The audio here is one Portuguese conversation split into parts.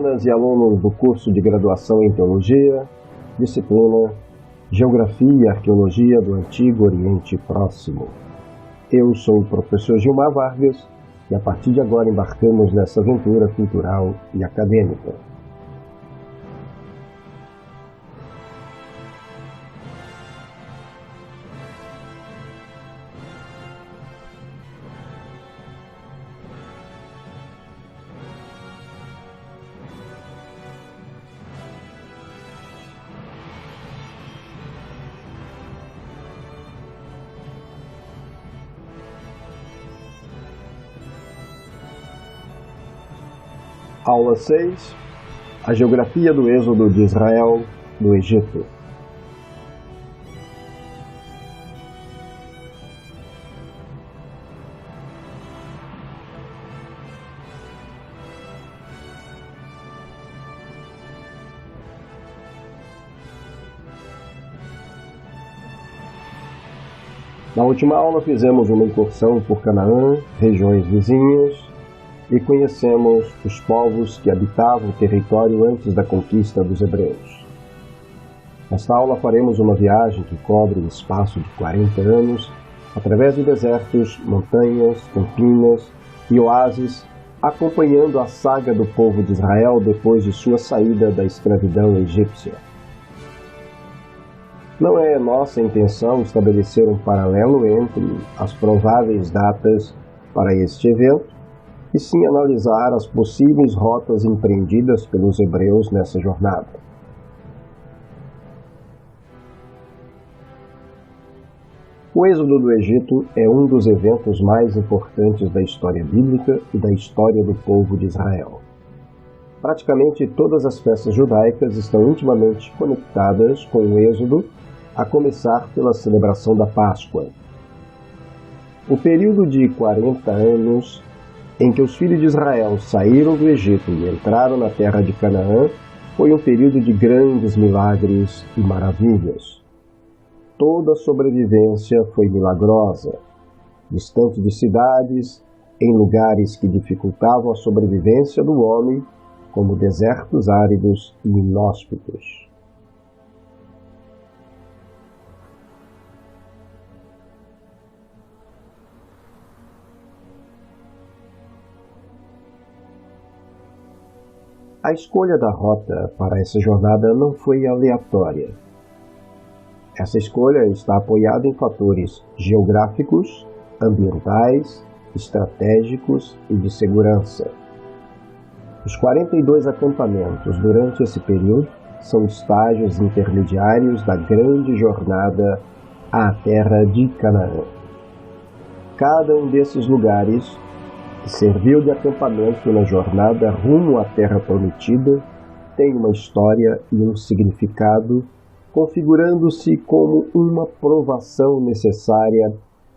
alunas e alunos do curso de graduação em Teologia, disciplina Geografia e Arqueologia do Antigo Oriente Próximo. Eu sou o professor Gilmar Vargas e a partir de agora embarcamos nessa aventura cultural e acadêmica. Aula 6. A geografia do êxodo de Israel do Egito. Na última aula fizemos uma incursão por Canaã, regiões vizinhas, e conhecemos os povos que habitavam o território antes da conquista dos hebreus. Nesta aula faremos uma viagem que cobre um espaço de 40 anos, através de desertos, montanhas, campinas e oásis, acompanhando a saga do povo de Israel depois de sua saída da escravidão egípcia. Não é nossa intenção estabelecer um paralelo entre as prováveis datas para este evento, e sim analisar as possíveis rotas empreendidas pelos hebreus nessa jornada. O êxodo do Egito é um dos eventos mais importantes da história bíblica e da história do povo de Israel. Praticamente todas as festas judaicas estão intimamente conectadas com o êxodo, a começar pela celebração da Páscoa. O período de 40 anos em que os filhos de Israel saíram do Egito e entraram na terra de Canaã, foi um período de grandes milagres e maravilhas. Toda a sobrevivência foi milagrosa, distante de cidades, em lugares que dificultavam a sobrevivência do homem, como desertos áridos e inóspitos. A escolha da rota para essa jornada não foi aleatória. Essa escolha está apoiada em fatores geográficos, ambientais, estratégicos e de segurança. Os 42 acampamentos durante esse período são estágios intermediários da grande jornada à terra de Canaã. Cada um desses lugares que serviu de acampamento na jornada rumo à Terra Prometida, tem uma história e um significado, configurando-se como uma provação necessária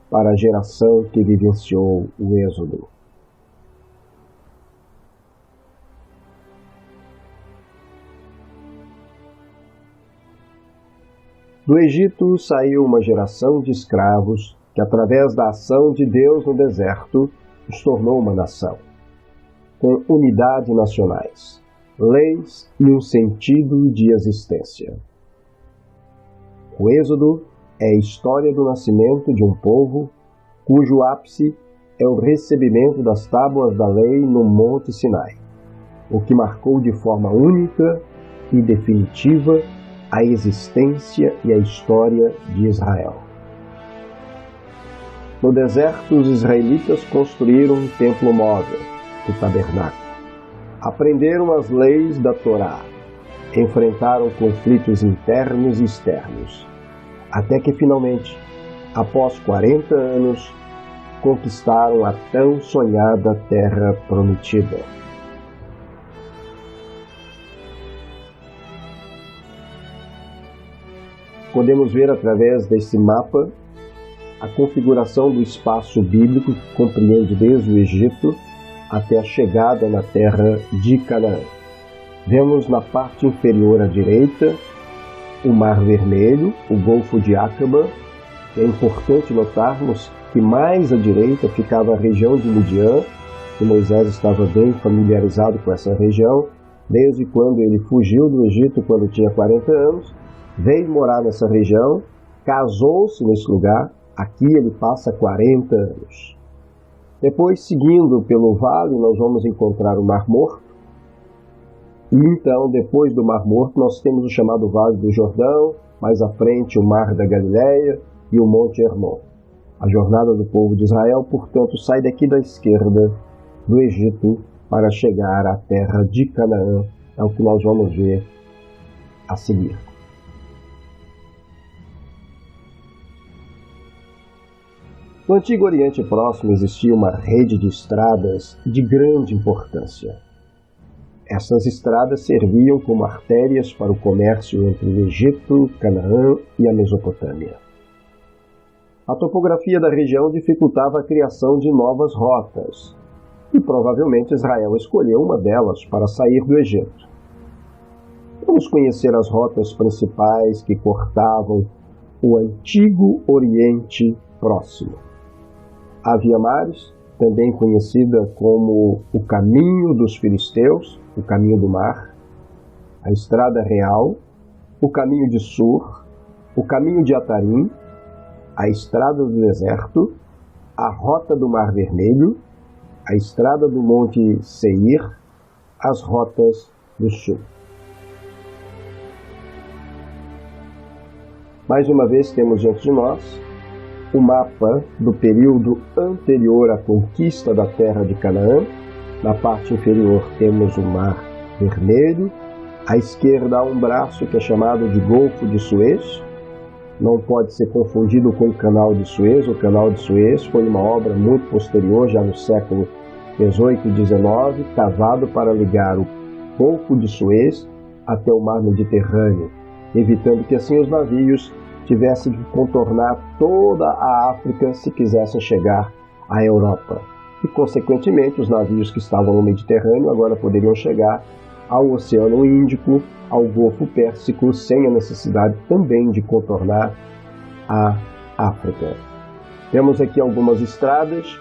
para a geração que vivenciou o Êxodo. Do Egito saiu uma geração de escravos que, através da ação de Deus no deserto, os tornou uma nação, com unidade nacionais, leis e um sentido de existência. O Êxodo é a história do nascimento de um povo cujo ápice é o recebimento das tábuas da lei no Monte Sinai, o que marcou de forma única e definitiva a existência e a história de Israel. No deserto, os israelitas construíram um templo móvel, o tabernáculo. Aprenderam as leis da Torá, enfrentaram conflitos internos e externos, até que finalmente, após 40 anos, conquistaram a tão sonhada Terra Prometida. Podemos ver através desse mapa a configuração do espaço bíblico que compreende desde o Egito até a chegada na terra de Canaã. Vemos na parte inferior à direita o Mar Vermelho, o Golfo de Acaba. É importante notarmos que mais à direita ficava a região de Midian, que Moisés estava bem familiarizado com essa região, desde quando ele fugiu do Egito quando tinha 40 anos, veio morar nessa região, casou-se nesse lugar, aqui ele passa 40 anos. Depois, seguindo pelo vale, nós vamos encontrar o Mar Morto. E então, depois do Mar Morto, nós temos o chamado Vale do Jordão, mais à frente o Mar da Galileia e o Monte Hermon. A jornada do povo de Israel, portanto, sai daqui da esquerda do Egito para chegar à terra de Canaã. É o que nós vamos ver a seguir. No Antigo Oriente Próximo existia uma rede de estradas de grande importância. Essas estradas serviam como artérias para o comércio entre o Egito, Canaã e a Mesopotâmia. A topografia da região dificultava a criação de novas rotas, e provavelmente Israel escolheu uma delas para sair do Egito. Vamos conhecer as rotas principais que cortavam o Antigo Oriente Próximo. A Via Maris, também conhecida como o Caminho dos Filisteus, o Caminho do Mar, a Estrada Real, o Caminho de Sur, o Caminho de Atarim, a Estrada do Deserto, a Rota do Mar Vermelho, a Estrada do Monte Seir, as Rotas do Sul. Mais uma vez temos diante de nós o mapa do período anterior à conquista da terra de Canaã. Na parte inferior temos o Mar Vermelho, à esquerda há um braço que é chamado de Golfo de Suez. Não pode ser confundido com o Canal de Suez. O Canal de Suez foi uma obra muito posterior, já no século XVIII e XIX, cavado para ligar o Golfo de Suez até o Mar Mediterrâneo, evitando que assim os navios tivessem que contornar toda a África se quisessem chegar à Europa. E, consequentemente, os navios que estavam no Mediterrâneo agora poderiam chegar ao Oceano Índico, ao Golfo Pérsico, sem a necessidade também de contornar a África. Temos aqui algumas estradas,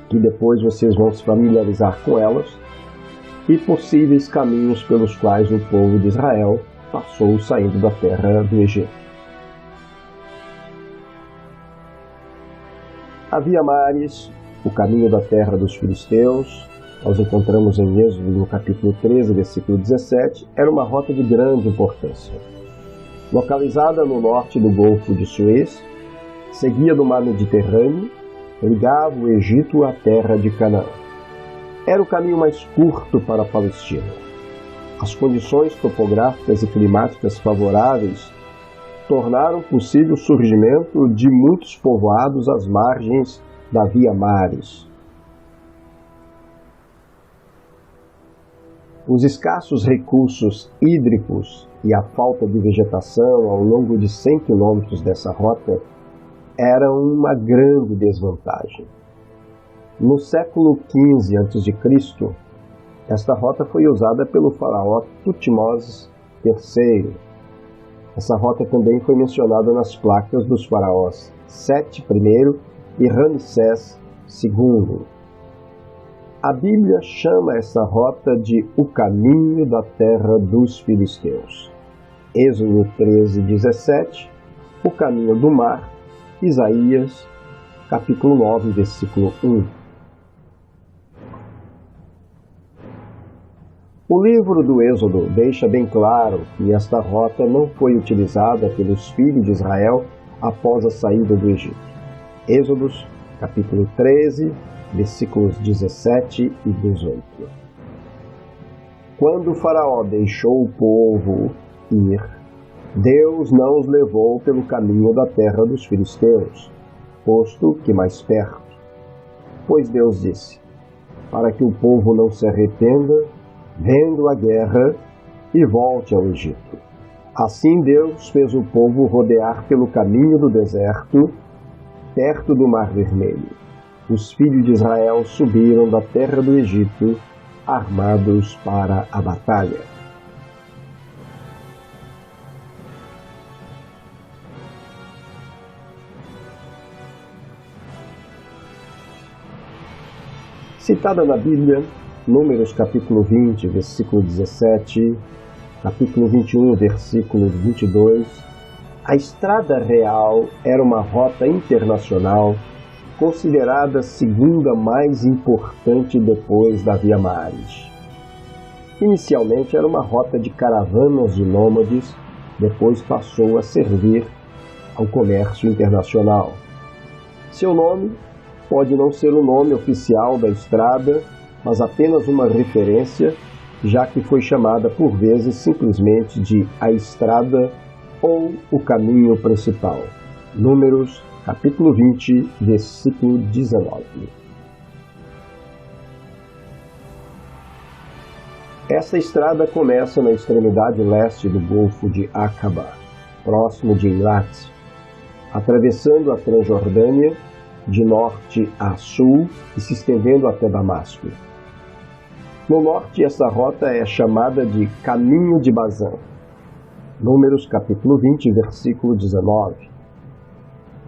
que depois vocês vão se familiarizar com elas, e possíveis caminhos pelos quais o povo de Israel passou saindo da terra do Egito. A Via Maris, o caminho da terra dos filisteus, nós encontramos em Êxodo, no capítulo 13, versículo 17, era uma rota de grande importância. Localizada no norte do Golfo de Suez, seguia do Mar Mediterrâneo, ligava o Egito à terra de Canaã. Era o caminho mais curto para a Palestina. As condições topográficas e climáticas favoráveis tornaram possível o surgimento de muitos povoados às margens da Via Maris. Os escassos recursos hídricos e a falta de vegetação ao longo de 100 quilômetros dessa rota eram uma grande desvantagem. No século XV a.C., esta rota foi usada pelo faraó Tutmoses III. Essa rota também foi mencionada nas placas dos faraós Sete I e Ramsés II. A Bíblia chama essa rota de o caminho da terra dos filisteus. Êxodo 13, 17, o caminho do mar, Isaías, capítulo 9, versículo 1. O livro do Êxodo deixa bem claro que esta rota não foi utilizada pelos filhos de Israel após a saída do Egito. Êxodos, capítulo 13, versículos 17 e 18. Quando o faraó deixou o povo ir, Deus não os levou pelo caminho da terra dos filisteus, posto que mais perto. Pois Deus disse, para que o povo não se arrependa, vendo a guerra, e volte ao Egito. Assim Deus fez o povo rodear pelo caminho do deserto, perto do Mar Vermelho. Os filhos de Israel subiram da terra do Egito, armados para a batalha. Citada na Bíblia, Números capítulo 20, versículo 17, capítulo 21, versículo 22, a Estrada Real era uma rota internacional considerada a segunda mais importante depois da Via Maris. Inicialmente era uma rota de caravanas de nômades, depois passou a servir ao comércio internacional. Seu nome pode não ser o nome oficial da estrada, mas apenas uma referência, já que foi chamada por vezes simplesmente de a estrada ou o caminho principal. Números, capítulo 20, versículo 19. Essa estrada começa na extremidade leste do Golfo de Aqaba, próximo de Eilat, atravessando a Transjordânia de norte a sul e se estendendo até Damasco. No norte, essa rota é chamada de Caminho de Bazã. Números capítulo 20, versículo 19.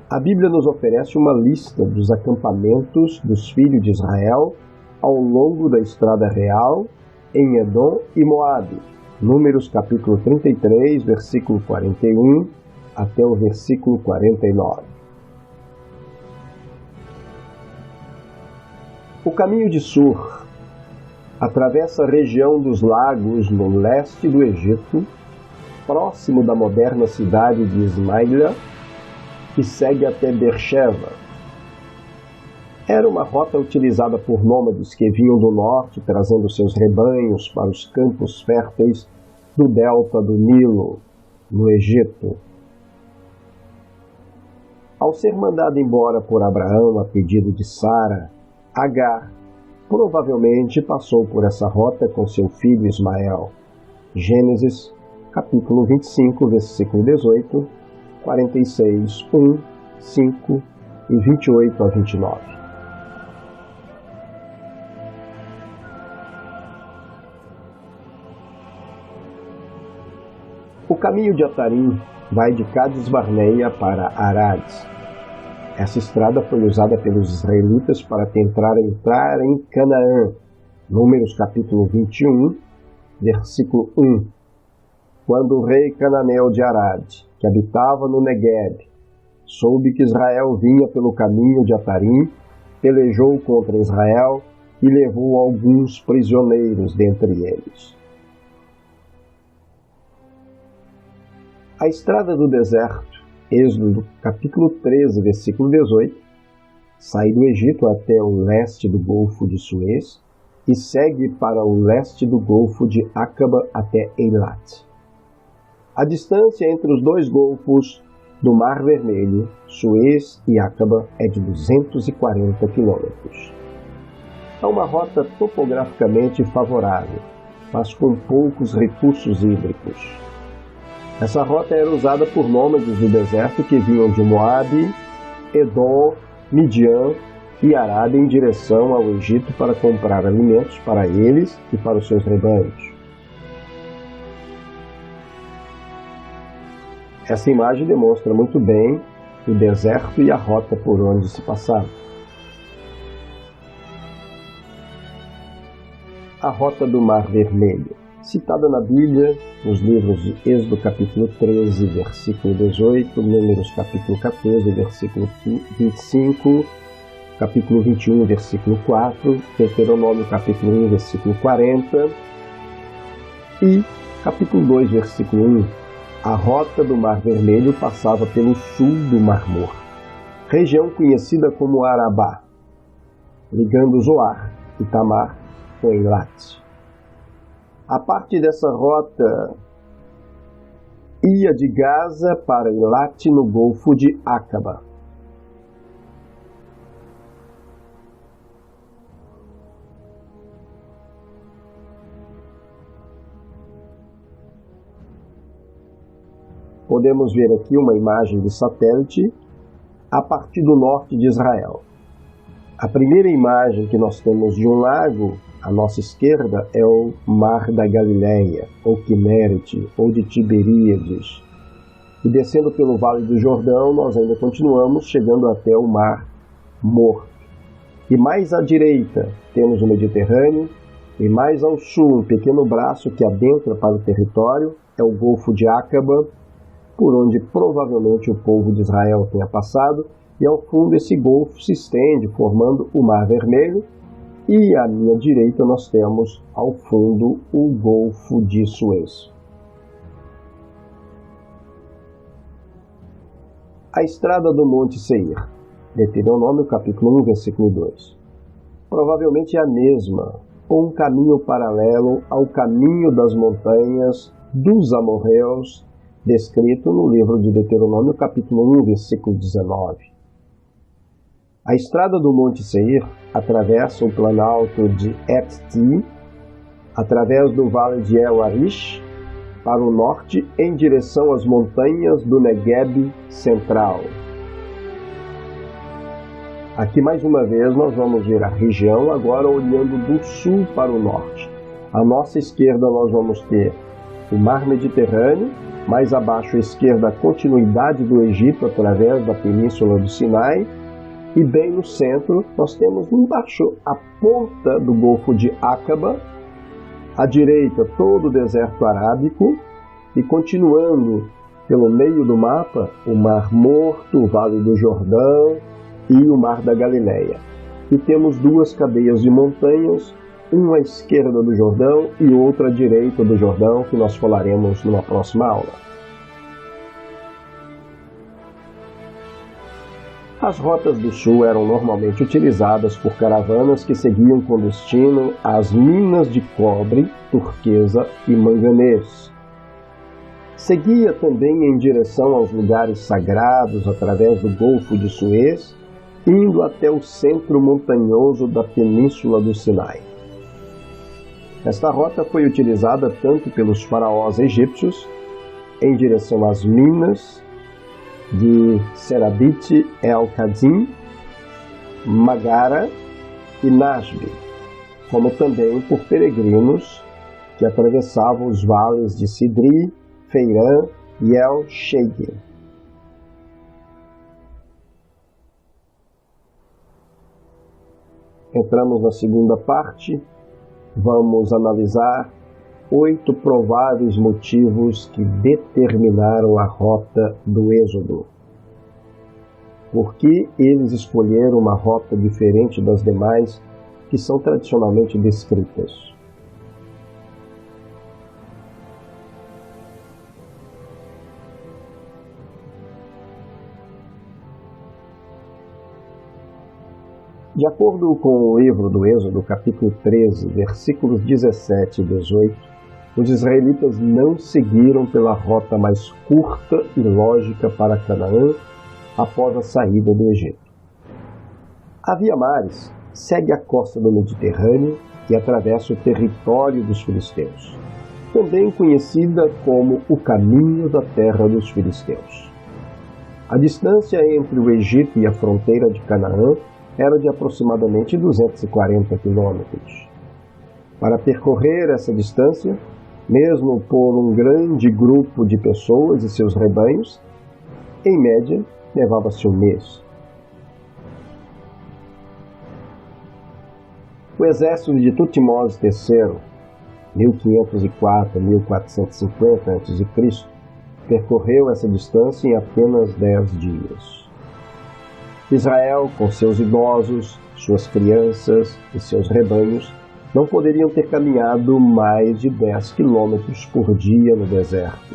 A Bíblia nos oferece uma lista dos acampamentos dos filhos de Israel ao longo da Estrada Real em Edom e Moabe. Números capítulo 33, versículo 41 até o versículo 49. O caminho de Sur atravessa a região dos lagos no leste do Egito, próximo da moderna cidade de Ismaília, e segue até Beersheba. Era uma rota utilizada por nômades que vinham do norte trazendo seus rebanhos para os campos férteis do delta do Nilo, no Egito. Ao ser mandado embora por Abraão a pedido de Sara, Agar provavelmente passou por essa rota com seu filho Ismael. Gênesis, capítulo 25, versículo 18, 46, 1, 5 e 28 a 29. O caminho de Atarim vai de Cades Barneia para Arad. Essa estrada foi usada pelos israelitas para tentar entrar em Canaã. Números capítulo 21, versículo 1. Quando o rei cananeu de Arad, que habitava no Negueb, soube que Israel vinha pelo caminho de Atarim, pelejou contra Israel e levou alguns prisioneiros dentre eles. A estrada do deserto, Êxodo capítulo 13, versículo 18, sai do Egito até o leste do Golfo de Suez e segue para o leste do Golfo de Aqaba até Eilat. A distância entre os dois golfos do Mar Vermelho, Suez e Aqaba, é de 240 quilômetros. É uma rota topograficamente favorável, mas com poucos recursos hídricos. Essa rota era usada por nômades do deserto que vinham de Moabe, Edom, Midian e Arad em direção ao Egito para comprar alimentos para eles e para os seus rebanhos. Essa imagem demonstra muito bem o deserto e a rota por onde se passava. A rota do Mar Vermelho, citada na Bíblia, nos livros de Êxodo capítulo 13, versículo 18, Números capítulo 14, versículo 25, capítulo 21, versículo 4, Deuteronômio capítulo 1, versículo 40 e capítulo 2, versículo 1. A rota do Mar Vermelho passava pelo sul do Mar Morto, região conhecida como Arabá, ligando Zoar e Tamar com Eilat. A parte dessa rota ia de Gaza para Eilat no Golfo de Aqaba. Podemos ver aqui uma imagem de satélite a partir do norte de Israel. A primeira imagem que nós temos de um lago à nossa esquerda é o Mar da Galileia, ou Quinerete, ou de Tiberíades. E descendo pelo Vale do Jordão, nós ainda continuamos chegando até o Mar Morto. E mais à direita temos o Mediterrâneo, E mais ao sul, um pequeno braço que adentra para o território é o Golfo de Aqaba, por onde provavelmente o povo de Israel tenha passado, e ao fundo esse golfo se estende, formando o Mar Vermelho, e à minha direita nós temos ao fundo o Golfo de Suez. A estrada do Monte Seir, Deuteronômio capítulo 1, versículo 2. Provavelmente é a mesma, ou um caminho paralelo ao caminho das montanhas dos amorreus, descrito no livro de Deuteronômio capítulo 1, versículo 19. A estrada do Monte Seir atravessa o planalto de Et-Ti, através do vale de El Arish, para o norte em direção às montanhas do Negueb central. Aqui mais uma vez nós vamos ver a região agora olhando do sul para o norte. À nossa esquerda nós vamos ter o Mar Mediterrâneo, mais abaixo à esquerda a continuidade do Egito através da Península do Sinai, e bem no centro nós temos embaixo a ponta do Golfo de Aqaba, à direita todo o deserto arábico, e continuando pelo meio do mapa o Mar Morto, o Vale do Jordão e o Mar da Galileia. E temos duas cadeias de montanhas, uma à esquerda do Jordão e outra à direita do Jordão, que nós falaremos numa próxima aula. As rotas do sul eram normalmente utilizadas por caravanas que seguiam com destino às minas de cobre, turquesa e manganês. Seguia também em direção aos lugares sagrados através do Golfo de Suez, indo até o centro montanhoso da Península do Sinai. Esta rota foi utilizada tanto pelos faraós egípcios, em direção às minas de Serabit el-Qadim, Magara e Nasb, como também por peregrinos que atravessavam os vales de Sidri, Feirã e El-Sheikh. Entramos na segunda parte, vamos analisar 8 prováveis motivos que determinaram a rota do Êxodo. Por que eles escolheram uma rota diferente das demais que são tradicionalmente descritas? De acordo com o livro do Êxodo, capítulo 13, versículos 17 e 18, os israelitas não seguiram pela rota mais curta e lógica para Canaã após a saída do Egito. A Via Maris segue a costa do Mediterrâneo e atravessa o território dos filisteus, também conhecida como o Caminho da Terra dos Filisteus. A distância entre o Egito e a fronteira de Canaã era de aproximadamente 240 quilômetros. Para percorrer essa distância, mesmo por um grande grupo de pessoas e seus rebanhos, em média, levava-se um mês. O exército de Tutmose III, 1504 a 1450 a.C., percorreu essa distância em apenas 10 dias. Israel, com seus idosos, suas crianças e seus rebanhos, não poderiam ter caminhado mais de 10 quilômetros por dia no deserto,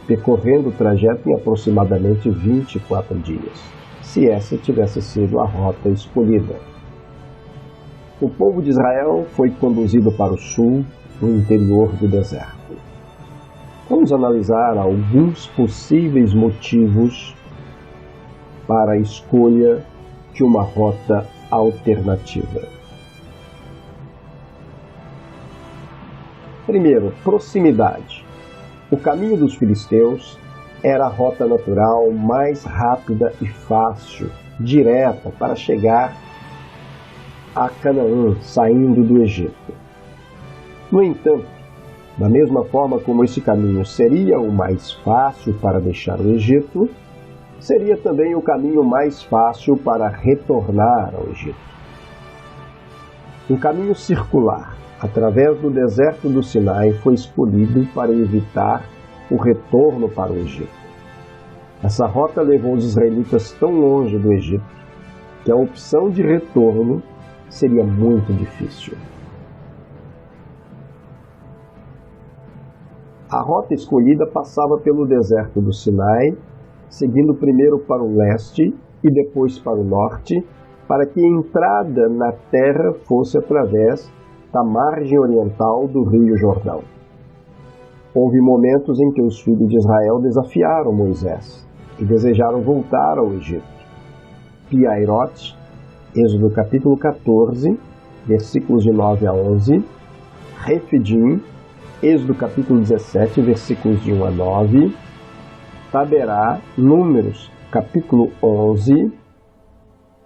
percorrendo o trajeto em aproximadamente 24 dias, se essa tivesse sido a rota escolhida. O povo de Israel foi conduzido para o sul, no interior do deserto. Vamos analisar alguns possíveis motivos para a escolha de uma rota alternativa. Primeiro, proximidade. O caminho dos filisteus era a rota natural mais rápida e fácil, direta, para chegar a Canaã, saindo do Egito. No entanto, da mesma forma como esse caminho seria o mais fácil para deixar o Egito, seria também o caminho mais fácil para retornar ao Egito. Um caminho circular, através do deserto do Sinai, foi escolhido para evitar o retorno para o Egito. Essa rota levou os israelitas tão longe do Egito que a opção de retorno seria muito difícil. A rota escolhida passava pelo deserto do Sinai, seguindo primeiro para o leste e depois para o norte, para que a entrada na terra fosse através da margem oriental do Rio Jordão. Houve momentos em que os filhos de Israel desafiaram Moisés e desejaram voltar ao Egito. Pi-Hahirote, Êxodo capítulo 14, versículos de 9 a 11, Refidim, Êxodo capítulo 17, versículos de 1 a 9, Taberá, Números capítulo 11,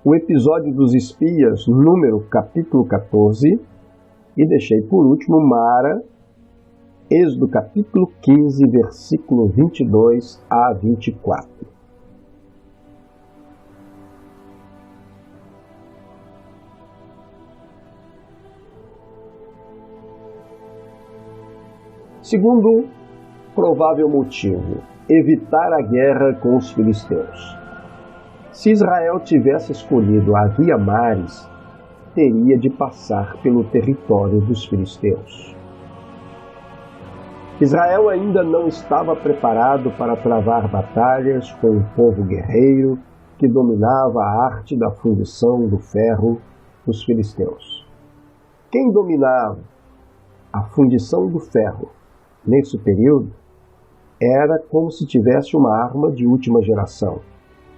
o episódio dos espias, Número capítulo 14, e deixei por último Mara, Êxodo capítulo 15, versículo 22 a 24. Segundo provável motivo, evitar a guerra com os filisteus. Se Israel tivesse escolhido a via mares, teria de passar pelo território dos filisteus. Israel ainda não estava preparado para travar batalhas com um povo guerreiro que dominava a arte da fundição do ferro dos filisteus. Quem dominava a fundição do ferro nesse período era como se tivesse uma arma de última geração,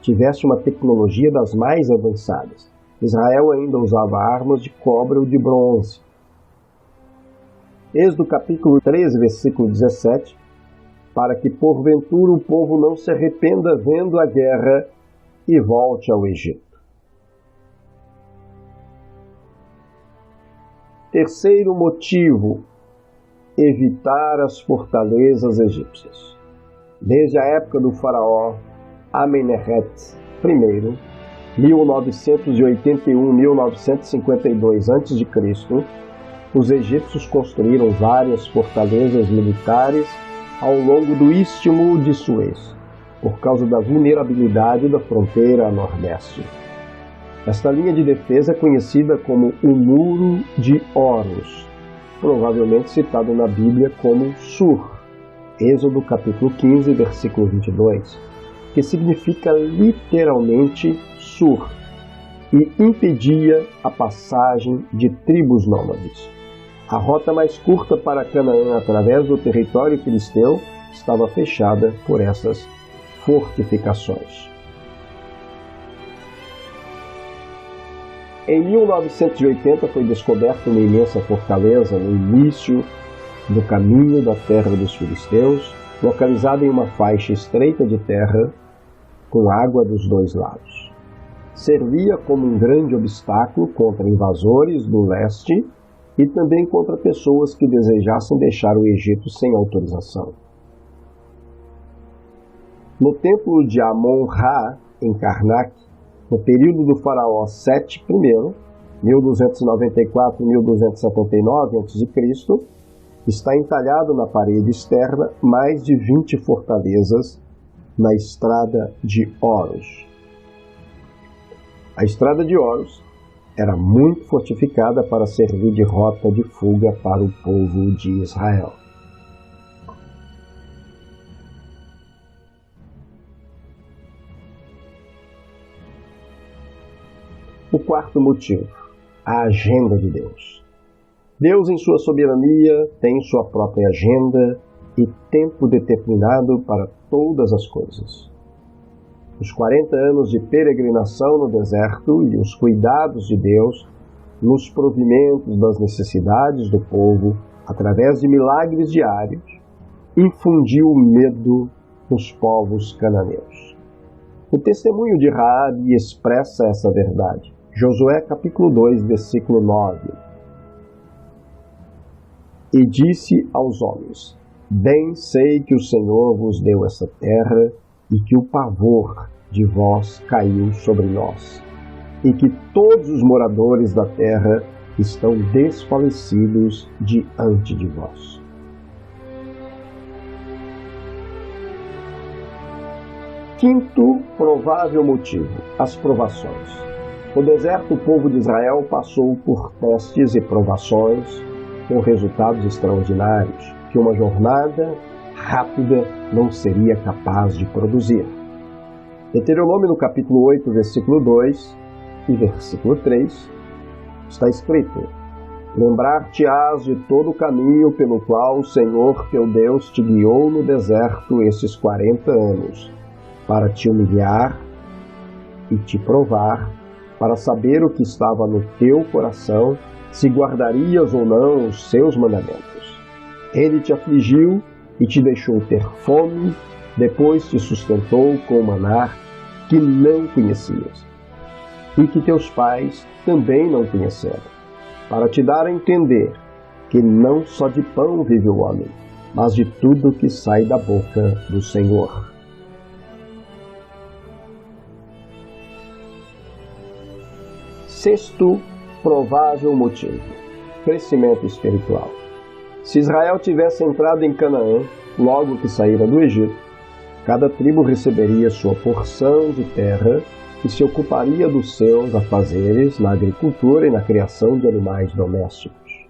tivesse uma tecnologia das mais avançadas. Israel ainda usava armas de cobre ou de bronze. Êxodo capítulo 13, versículo 17, para que porventura o povo não se arrependa vendo a guerra e volte ao Egito. Terceiro motivo, evitar as fortalezas egípcias. Desde a época do faraó Amenemhet I, 1981-1952 a.C., os egípcios construíram várias fortalezas militares ao longo do Istmo de Suez, por causa da vulnerabilidade da fronteira a nordeste. Esta linha de defesa é conhecida como o Muro de Horus, provavelmente citado na Bíblia como Sur, Êxodo capítulo 15, versículo 22, que significa literalmente Sur, e impedia a passagem de tribos nômades. A rota mais curta para Canaã através do território filisteu estava fechada por essas fortificações. Em 1980 foi descoberta uma imensa fortaleza no início do caminho da terra dos filisteus, localizada em uma faixa estreita de terra com água dos dois lados. Servia como um grande obstáculo contra invasores do leste e também contra pessoas que desejassem deixar o Egito sem autorização. No templo de Amon-Ra, em Karnak, no período do faraó Sete I, 1294-1279 a.C., está entalhado na parede externa mais de 20 fortalezas na Estrada de Horus. A Estrada de Horus era muito fortificada para servir de rota de fuga para o povo de Israel. O quarto motivo, a agenda de Deus. Deus, em sua soberania, tem sua própria agenda e tempo determinado para todas as coisas. Os 40 anos de peregrinação no deserto e os cuidados de Deus nos provimentos das necessidades do povo, através de milagres diários, infundiu medo nos povos cananeus. O testemunho de Raabe expressa essa verdade. Josué capítulo 2, versículo 9. E disse aos homens: Bem sei que o Senhor vos deu essa terra e que o pavor de vós caiu sobre nós, e que todos os moradores da terra estão desfalecidos diante de vós. Quinto provável motivo: as provações. No deserto, o povo de Israel passou por testes e provações com resultados extraordinários que uma jornada rápida não seria capaz de produzir. Deuteronômio, no capítulo 8, versículo 2 e versículo 3, está escrito: Lembrar-te-ás de todo o caminho pelo qual o Senhor teu Deus te guiou no deserto esses 40 anos, para te humilhar e te provar, para saber o que estava no teu coração, se guardarias ou não os seus mandamentos. Ele te afligiu e te deixou ter fome, depois te sustentou com o maná que não conhecias, e que teus pais também não conheceram, para te dar a entender que não só de pão vive o homem, mas de tudo que sai da boca do Senhor. Sexto provável motivo: crescimento espiritual. Se Israel tivesse entrado em Canaã logo que saíra do Egito, cada tribo receberia sua porção de terra e se ocuparia dos seus afazeres na agricultura e na criação de animais domésticos.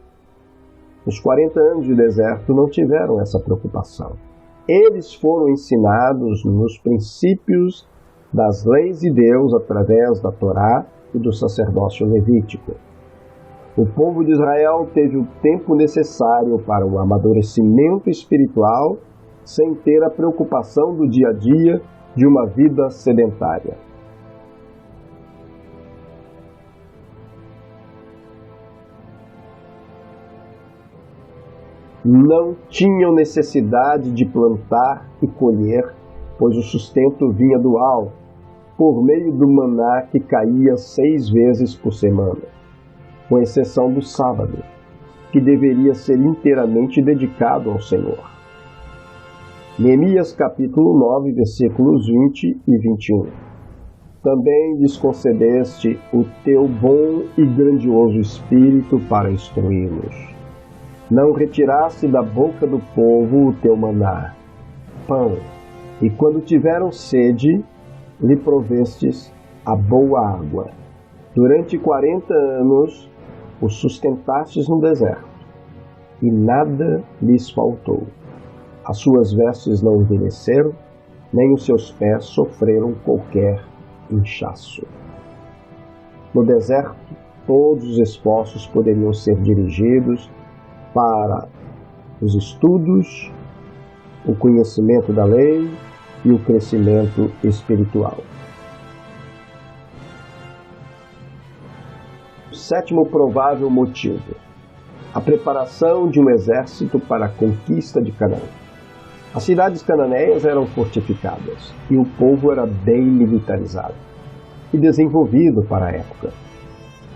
Os 40 anos de deserto não tiveram essa preocupação. Eles foram ensinados nos princípios das leis de Deus através da Torá e do sacerdócio levítico. O povo de Israel teve o tempo necessário para o amadurecimento espiritual sem ter a preocupação do dia a dia de uma vida sedentária. Não tinham necessidade de plantar e colher, pois o sustento vinha do alto, por meio do maná que caía 6 vezes por semana, com exceção do sábado, que deveria ser inteiramente dedicado ao Senhor. Neemias capítulo 9, versículos 20 e 21. Também lhes concedeste o teu bom e grandioso Espírito para instruí-los. Não retiraste da boca do povo o teu maná, pão, e quando tiveram sede, lhe provestes a boa água. Durante 40 anos os sustentastes no deserto, e nada lhes faltou. As suas vestes não envelheceram, nem os seus pés sofreram qualquer inchaço. No deserto, todos os esforços poderiam ser dirigidos para os estudos, o conhecimento da lei e o crescimento espiritual. O sétimo provável motivo: a preparação de um exército para a conquista de Canaã. As cidades cananeias eram fortificadas e o povo era bem militarizado e desenvolvido para a época.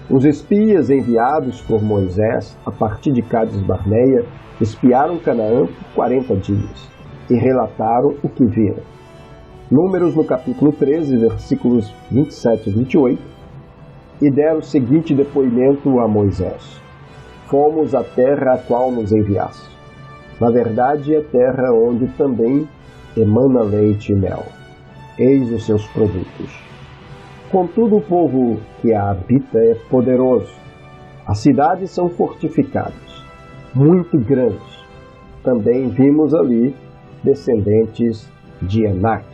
Os espias enviados por Moisés a partir de Cádiz Barneia espiaram Canaã por 40 dias e relataram o que viram. Números no capítulo 13, versículos 27 e 28, e deram o seguinte depoimento a Moisés: Fomos à terra a qual nos enviaste. Na verdade, é terra onde também emana leite e mel. Eis os seus produtos. Contudo, o povo que a habita é poderoso. As cidades são fortificadas, muito grandes. Também vimos ali descendentes de Enac.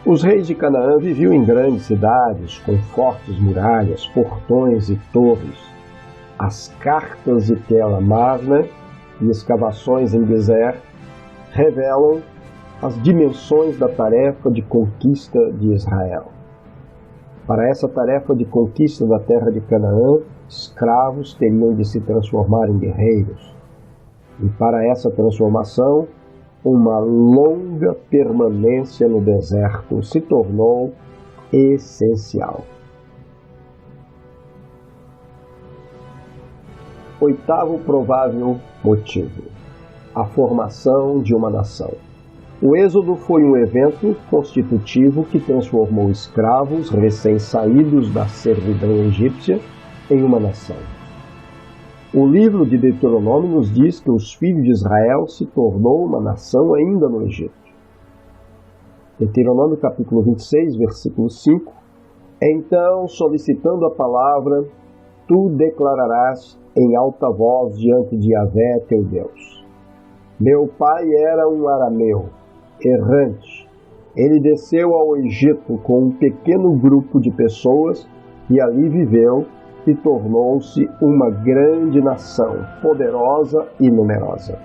Os reis de Canaã viviam em grandes cidades, com fortes muralhas, portões e torres. As cartas de Tel Amarna e escavações em Gezer revelam as dimensões da tarefa de conquista de Israel. Para essa tarefa de conquista da terra de Canaã, escravos teriam de se transformar em guerreiros. E para essa transformação, uma longa permanência no deserto se tornou essencial. Oitavo provável motivo: a formação de uma nação. O êxodo foi um evento constitutivo que transformou escravos recém-saídos da servidão egípcia em uma nação. O livro de Deuteronômio nos diz que os filhos de Israel se tornou uma nação ainda no Egito. Deuteronômio capítulo 26, versículo 5. Então, solicitando a palavra, tu declararás em alta voz diante de Yahvé, teu Deus. Meu pai era um arameu, errante. Ele desceu ao Egito com um pequeno grupo de pessoas e ali viveu e tornou-se uma grande nação, poderosa e numerosa.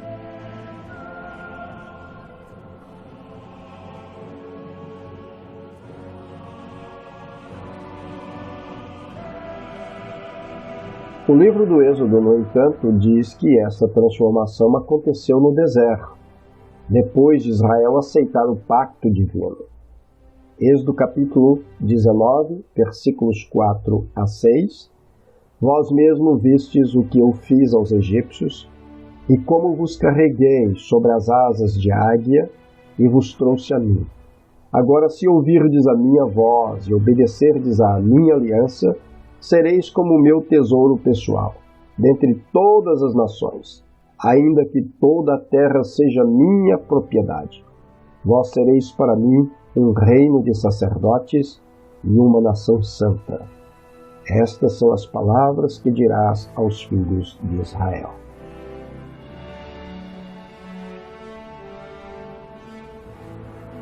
O livro do Êxodo, no entanto, diz que essa transformação aconteceu no deserto, depois de Israel aceitar o pacto divino. Êxodo capítulo 19, versículos 4 a 6. Vós mesmo vistes o que eu fiz aos egípcios, e como vos carreguei sobre as asas de águia, e vos trouxe a mim. Agora, se ouvirdes a minha voz e obedecerdes à minha aliança, sereis como o meu tesouro pessoal, dentre todas as nações, ainda que toda a terra seja minha propriedade. Vós sereis para mim um reino de sacerdotes e uma nação santa. Estas são as palavras que dirás aos filhos de Israel.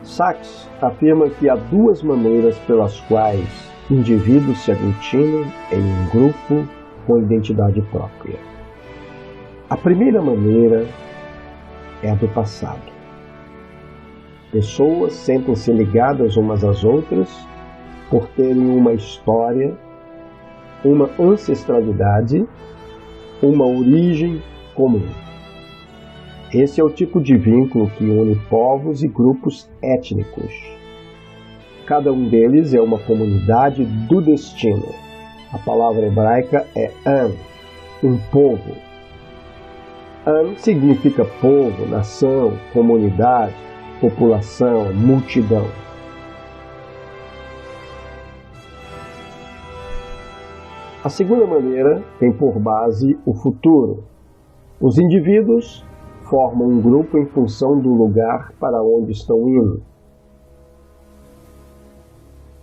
Sachs afirma que há duas maneiras pelas quais indivíduos se aglutinam em um grupo com identidade própria. A primeira maneira é a do passado. Pessoas sentem-se ligadas umas às outras por terem uma história, uma ancestralidade, uma origem comum. Esse é o tipo de vínculo que une povos e grupos étnicos. Cada um deles é uma comunidade do destino. A palavra hebraica é Am, um povo. Am significa povo, nação, comunidade, população, multidão. A segunda maneira tem por base o futuro. Os indivíduos formam um grupo em função do lugar para onde estão indo,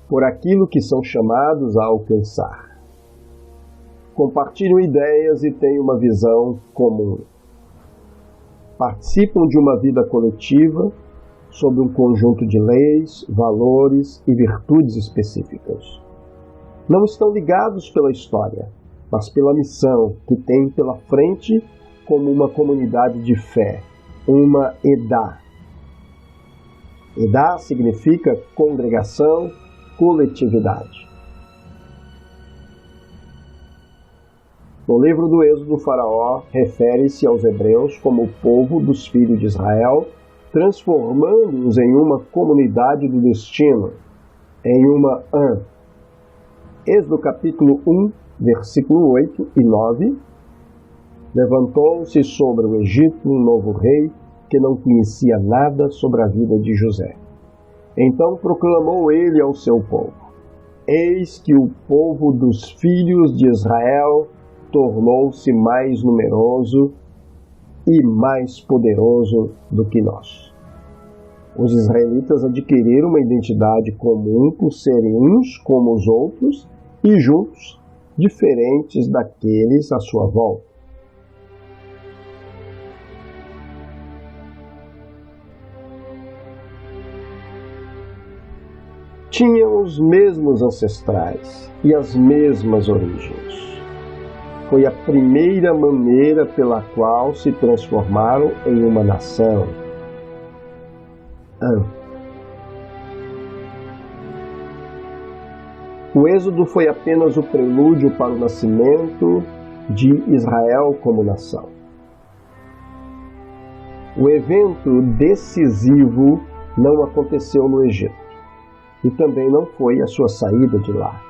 por aquilo que são chamados a alcançar. Compartilham ideias e têm uma visão comum. Participam de uma vida coletiva sob um conjunto de leis, valores e virtudes específicas. Não estão ligados pela história, mas pela missão que têm pela frente como uma comunidade de fé, uma Edá. Edá significa congregação, coletividade. No livro do Êxodo, Faraó refere-se aos hebreus como o povo dos filhos de Israel, transformando-os em uma comunidade do destino, em uma Am. Êxodo capítulo 1, versículo 8 e 9. Levantou-se sobre o Egito um novo rei que não conhecia nada sobre a vida de José. Então proclamou ele ao seu povo: Eis que o povo dos filhos de Israel tornou-se mais numeroso e mais poderoso do que nós. Os israelitas adquiriram uma identidade comum por serem uns como os outros e juntos diferentes daqueles à sua volta. Tinham os mesmos ancestrais e as mesmas origens. Foi a primeira maneira pela qual se transformaram em uma nação. O Êxodo foi apenas o prelúdio para o nascimento de Israel como nação. O evento decisivo não aconteceu no Egito. E também não foi a sua saída de lá.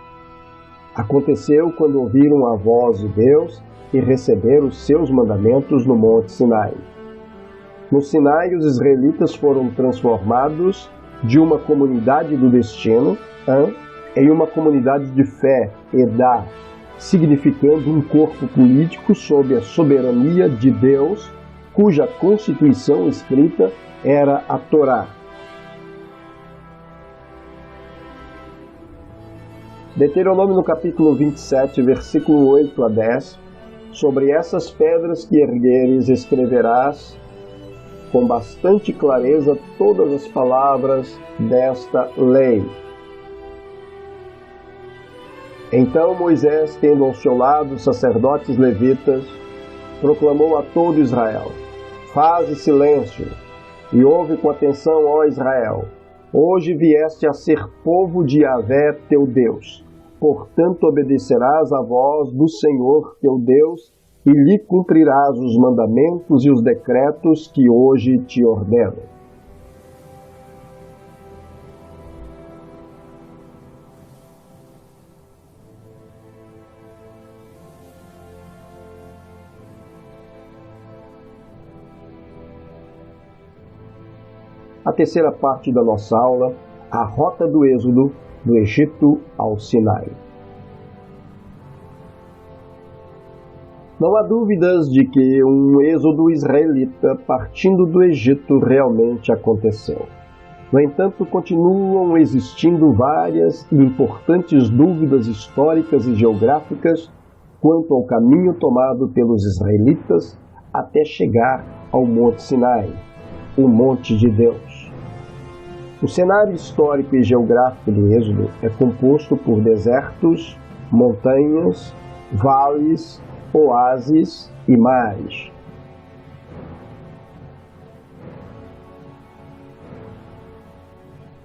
Aconteceu quando ouviram a voz de Deus e receberam os seus mandamentos no Monte Sinai. No Sinai, os israelitas foram transformados de uma comunidade do destino em uma comunidade de fé, Edá, significando um corpo político sob a soberania de Deus, cuja constituição escrita era a Torá. Deuteronômio no capítulo 27, versículo 8 a 10, sobre essas pedras que ergueres escreverás com bastante clareza todas as palavras desta lei. Então Moisés, tendo ao seu lado os sacerdotes levitas, proclamou a todo Israel: Faze silêncio e ouve com atenção, ó Israel. Hoje vieste a ser povo de Yahvé teu Deus. Portanto obedecerás à voz do Senhor teu Deus e lhe cumprirás os mandamentos e os decretos que hoje te ordeno. A terceira parte da nossa aula, a rota do êxodo do Egito ao Sinai. Não há dúvidas de que um êxodo israelita partindo do Egito realmente aconteceu. No entanto, continuam existindo várias e importantes dúvidas históricas e geográficas quanto ao caminho tomado pelos israelitas até chegar ao Monte Sinai, o Monte de Deus. O cenário histórico e geográfico do Êxodo é composto por desertos, montanhas, vales, oásis e mares.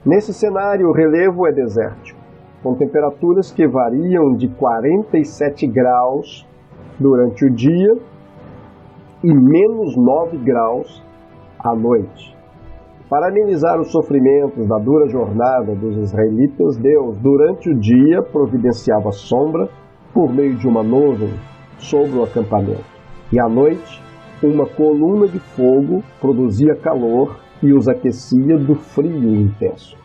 Nesse cenário, o relevo é desértico, com temperaturas que variam de 47 graus durante o dia e menos 9 graus à noite. Para amenizar os sofrimentos da dura jornada dos israelitas, Deus, durante o dia, providenciava sombra por meio de uma nuvem sobre o acampamento. E à noite, uma coluna de fogo produzia calor e os aquecia do frio intenso.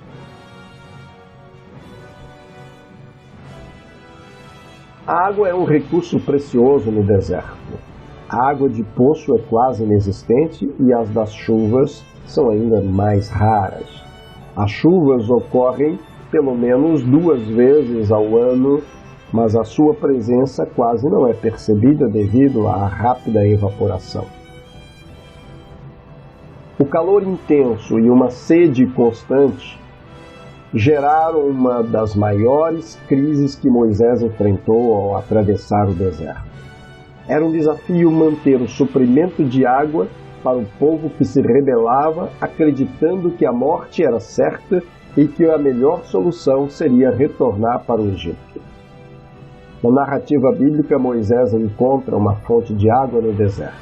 A água é um recurso precioso no deserto. A água de poço é quase inexistente e as das chuvas são ainda mais raras. As chuvas ocorrem pelo menos 2 vezes ao ano, mas a sua presença quase não é percebida devido à rápida evaporação. O calor intenso e uma sede constante geraram uma das maiores crises que Moisés enfrentou ao atravessar o deserto. Era um desafio manter o suprimento de água para o povo que se rebelava, acreditando que a morte era certa e que a melhor solução seria retornar para o Egito. Na narrativa bíblica, Moisés encontra uma fonte de água no deserto.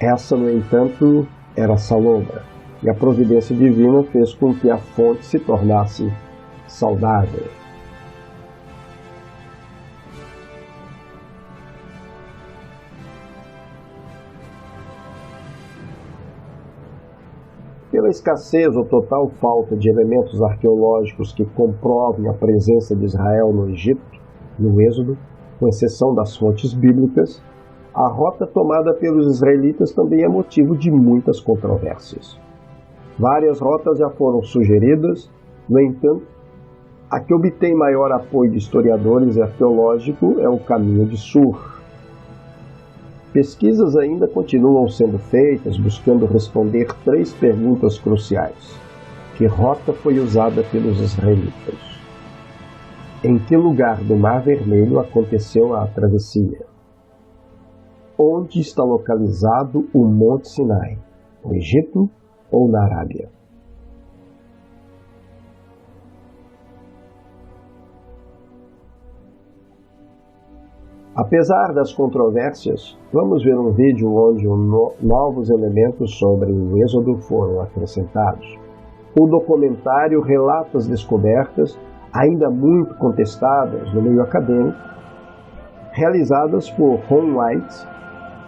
Essa, no entanto, era salobra, e a providência divina fez com que a fonte se tornasse saudável. Pela escassez ou total falta de elementos arqueológicos que comprovem a presença de Israel no Egito, no Êxodo, com exceção das fontes bíblicas, a rota tomada pelos israelitas também é motivo de muitas controvérsias. Várias rotas já foram sugeridas, no entanto, a que obtém maior apoio de historiadores e arqueológicos é o caminho de Sur. Pesquisas ainda continuam sendo feitas buscando responder 3 perguntas cruciais. Que rota foi usada pelos israelitas? Em que lugar do Mar Vermelho aconteceu a travessia? Onde está localizado o Monte Sinai? No Egito ou na Arábia? Apesar das controvérsias, vamos ver um vídeo onde novos elementos sobre o Êxodo foram acrescentados. O documentário relata as descobertas, ainda muito contestadas no meio acadêmico, realizadas por Ron White,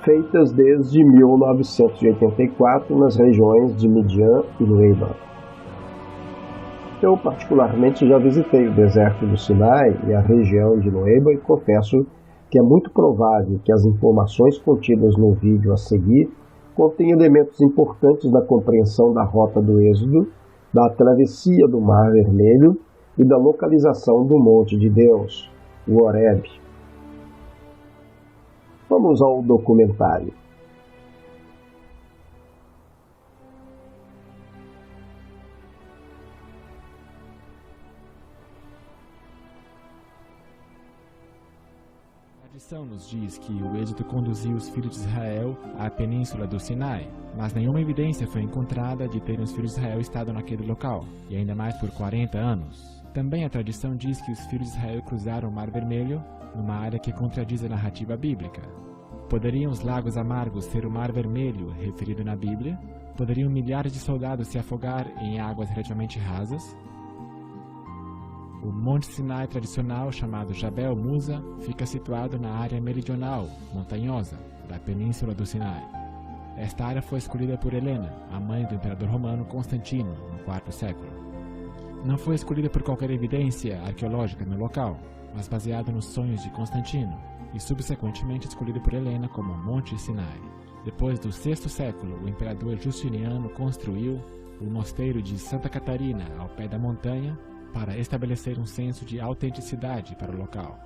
feitas desde 1984 nas regiões de Midian e Nueiba. Eu particularmente já visitei o deserto do Sinai e a região de Nueiba e confesso que é muito provável que as informações contidas no vídeo a seguir contêm elementos importantes da compreensão da rota do Êxodo, da travessia do Mar Vermelho e da localização do Monte de Deus, o Horeb. Vamos ao documentário. A tradição nos diz que o Êxodo conduziu os filhos de Israel à península do Sinai, mas nenhuma evidência foi encontrada de terem os filhos de Israel estado naquele local, e ainda mais por 40 anos. Também a tradição diz que os filhos de Israel cruzaram o Mar Vermelho, numa área que contradiz a narrativa bíblica. Poderiam os lagos amargos ser o Mar Vermelho referido na Bíblia? Poderiam milhares de soldados se afogar em águas relativamente rasas? O Monte Sinai tradicional, chamado Jabel Musa, fica situado na área meridional, montanhosa, da Península do Sinai. Esta área foi escolhida por Helena, a mãe do imperador romano Constantino, no IV século. Não foi escolhida por qualquer evidência arqueológica no local, mas baseada nos sonhos de Constantino, e subsequentemente escolhida por Helena como Monte Sinai. Depois do VI século, o imperador Justiniano construiu o mosteiro de Santa Catarina ao pé da montanha, para estabelecer um senso de autenticidade para o local.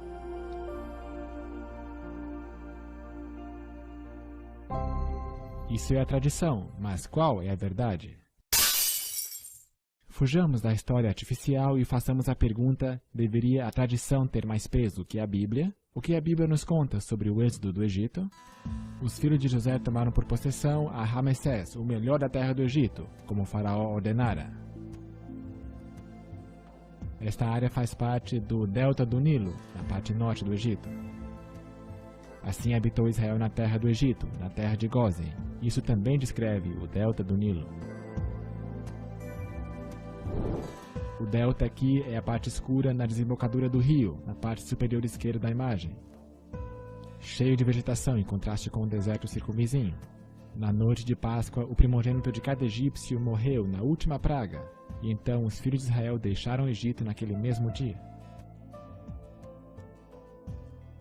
Isso é a tradição, mas qual é a verdade? Fujamos da história artificial e façamos a pergunta: deveria a tradição ter mais peso que a Bíblia? O que a Bíblia nos conta sobre o êxodo do Egito? Os filhos de José tomaram por possessão a Ramessés, o melhor da terra do Egito, como o faraó ordenara. Esta área faz parte do delta do Nilo, na parte norte do Egito. Assim habitou Israel na terra do Egito, na terra de Gósen. Isso também descreve o delta do Nilo. O delta aqui é a parte escura na desembocadura do rio, na parte superior esquerda da imagem. Cheio de vegetação em contraste com o deserto circunvizinho. Na noite de Páscoa, o primogênito de cada egípcio morreu na última praga. E então os filhos de Israel deixaram o Egito naquele mesmo dia.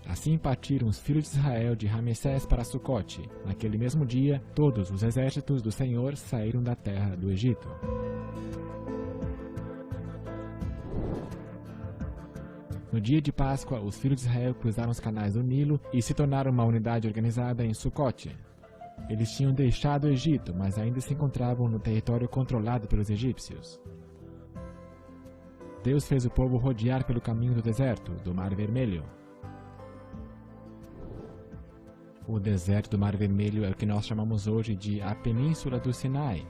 Assim partiram os filhos de Israel de Ramessés para Sucote. Naquele mesmo dia, todos os exércitos do Senhor saíram da terra do Egito. No dia de Páscoa, os filhos de Israel cruzaram os canais do Nilo e se tornaram uma unidade organizada em Sucote. Eles tinham deixado o Egito, mas ainda se encontravam no território controlado pelos egípcios. Deus fez o povo rodear pelo caminho do deserto, do Mar Vermelho. O deserto do Mar Vermelho é o que nós chamamos hoje de a Península do Sinai,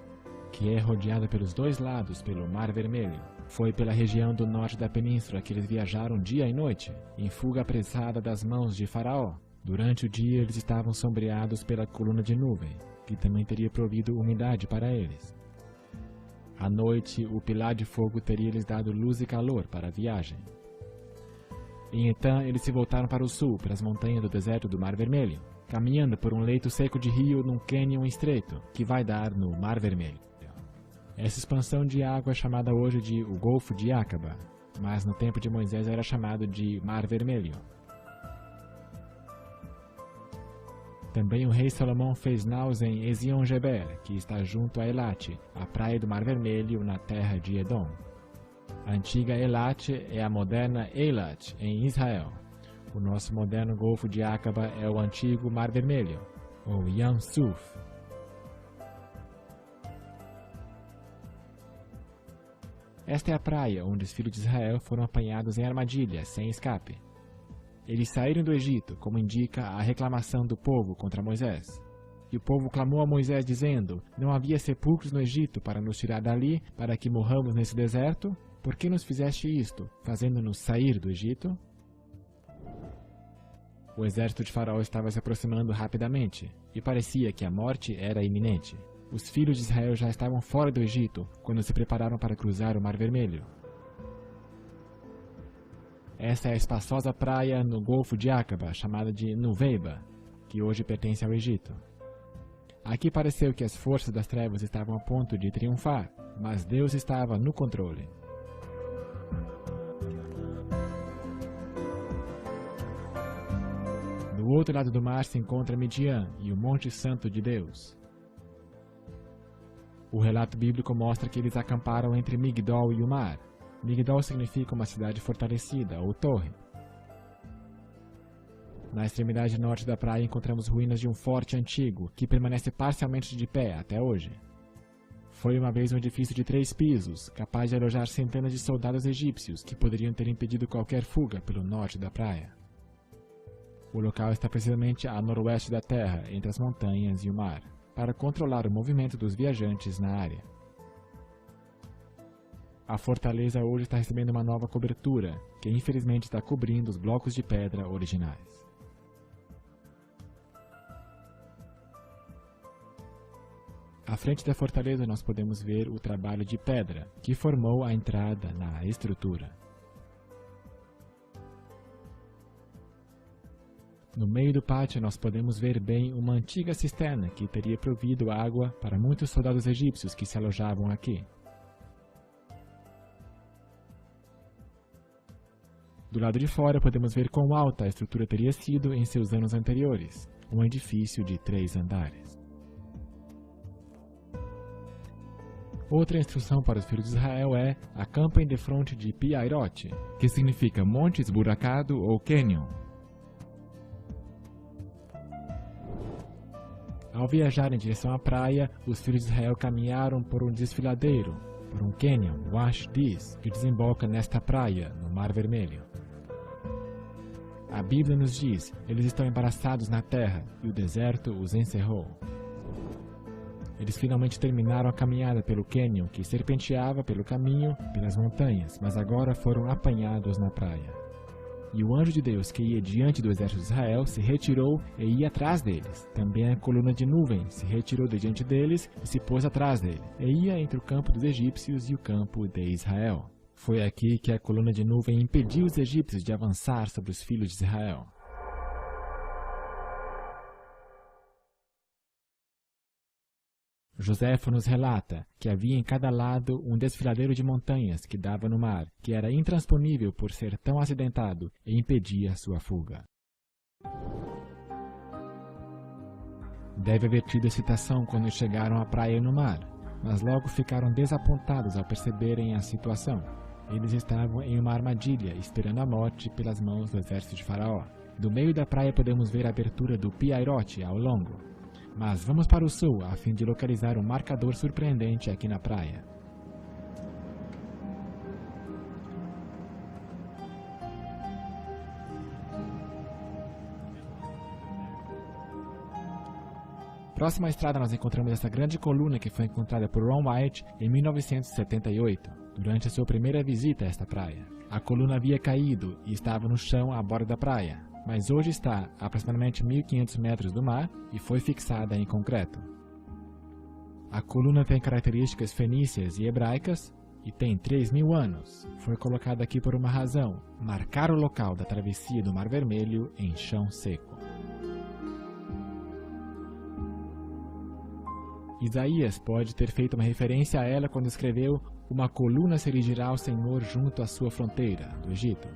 que é rodeada pelos dois lados pelo Mar Vermelho. Foi pela região do norte da península que eles viajaram dia e noite, em fuga apressada das mãos de Faraó. Durante o dia eles estavam sombreados pela coluna de nuvem, que também teria provido umidade para eles. À noite, o pilar de fogo teria lhes dado luz e calor para a viagem. E então eles se voltaram para o sul, para as montanhas do deserto do Mar Vermelho, caminhando por um leito seco de rio num cânion estreito, que vai dar no Mar Vermelho. Essa expansão de água é chamada hoje de o Golfo de Acaba, mas no tempo de Moisés era chamado de Mar Vermelho. Também o rei Salomão fez naus em Ezion-Geber, que está junto a Elate, a praia do Mar Vermelho, na terra de Edom. A antiga Elate é a moderna Eilat, em Israel. O nosso moderno Golfo de Acaba é o antigo Mar Vermelho, ou Yam Suf. Esta é a praia onde os filhos de Israel foram apanhados em armadilha, sem escape. Eles saíram do Egito, como indica a reclamação do povo contra Moisés. E o povo clamou a Moisés, dizendo: não havia sepulcros no Egito para nos tirar dali, para que morramos nesse deserto? Por que nos fizeste isto, fazendo-nos sair do Egito? O exército de Faraó estava se aproximando rapidamente, e parecia que a morte era iminente. Os filhos de Israel já estavam fora do Egito, quando se prepararam para cruzar o Mar Vermelho. Esta é a espaçosa praia no Golfo de Acaba, chamada de Nuveiba, que hoje pertence ao Egito. Aqui pareceu que as forças das trevas estavam a ponto de triunfar, mas Deus estava no controle. Do outro lado do mar se encontra Midian e o Monte Santo de Deus. O relato bíblico mostra que eles acamparam entre Migdol e o mar. Migdol significa uma cidade fortalecida, ou torre. Na extremidade norte da praia encontramos ruínas de um forte antigo, que permanece parcialmente de pé até hoje. Foi uma vez um edifício de 3 pisos, capaz de alojar centenas de soldados egípcios que poderiam ter impedido qualquer fuga pelo norte da praia. O local está precisamente a noroeste da terra, entre as montanhas e o mar, para controlar o movimento dos viajantes na área. A fortaleza hoje está recebendo uma nova cobertura, que infelizmente está cobrindo os blocos de pedra originais. À frente da fortaleza nós podemos ver o trabalho de pedra, que formou a entrada na estrutura. No meio do pátio nós podemos ver bem uma antiga cisterna que teria provido água para muitos soldados egípcios que se alojavam aqui. Do lado de fora podemos ver quão alta a estrutura teria sido em seus anos anteriores, um edifício de 3 andares. Outra instrução para os filhos de Israel é: acampem defronte de Pi-Hahirote, que significa monte esburacado ou canyon. Ao viajar em direção à praia, os filhos de Israel caminharam por um desfiladeiro, por um canyon, Wash Dis, que desemboca nesta praia, no Mar Vermelho. A Bíblia nos diz: eles estão embaraçados na terra, e o deserto os encerrou. Eles finalmente terminaram a caminhada pelo cânion que serpenteava pelo caminho, pelas montanhas, mas agora foram apanhados na praia. E o anjo de Deus que ia diante do exército de Israel se retirou e ia atrás deles. Também a coluna de nuvem se retirou de diante deles e se pôs atrás dele, e ia entre o campo dos egípcios e o campo de Israel. Foi aqui que a coluna de nuvem impediu os egípcios de avançar sobre os filhos de Israel. Joséfo nos relata que havia em cada lado um desfiladeiro de montanhas que dava no mar, que era intransponível por ser tão acidentado e impedia sua fuga. Deve haver tido excitação quando chegaram à praia e no mar, mas logo ficaram desapontados ao perceberem a situação. Eles estavam em uma armadilha, esperando a morte pelas mãos do exército de Faraó. Do meio da praia podemos ver a abertura do Pi-Hahirote ao longo. Mas vamos para o sul, a fim de localizar um marcador surpreendente aqui na praia. Próxima à estrada nós encontramos essa grande coluna que foi encontrada por Ron Wyatt em 1978, durante a sua primeira visita a esta praia. A coluna havia caído e estava no chão à borda da praia, mas hoje está a aproximadamente 1.500 metros do mar e foi fixada em concreto. A coluna tem características fenícias e hebraicas e tem 3.000 anos. Foi colocada aqui por uma razão: marcar o local da travessia do Mar Vermelho em chão seco. Isaías pode ter feito uma referência a ela quando escreveu: uma coluna se erigirá ao Senhor junto à sua fronteira, do Egito.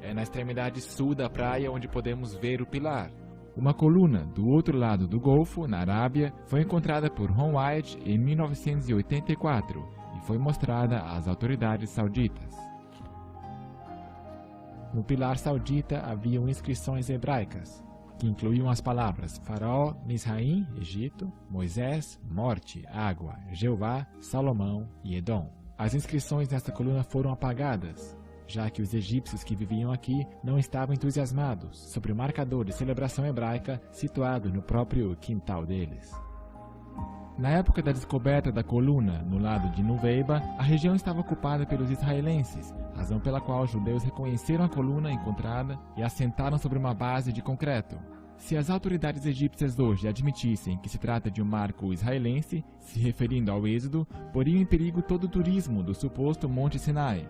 É na extremidade sul da praia onde podemos ver o pilar. Uma coluna do outro lado do Golfo, na Arábia, foi encontrada por Ron Wyatt em 1984 e foi mostrada às autoridades sauditas. No pilar saudita haviam inscrições hebraicas, que incluíam as palavras Faraó, Misraim, Egito, Moisés, morte, água, Jeová, Salomão e Edom. As inscrições nesta coluna foram apagadas, já que os egípcios que viviam aqui não estavam entusiasmados sobre o marcador de celebração hebraica situado no próprio quintal deles. Na época da descoberta da coluna no lado de Nuveiba, a região estava ocupada pelos israelenses, razão pela qual os judeus reconheceram a coluna encontrada e assentaram sobre uma base de concreto. Se as autoridades egípcias hoje admitissem que se trata de um marco israelense, se referindo ao Êxodo, poriam em perigo todo o turismo do suposto Monte Sinai.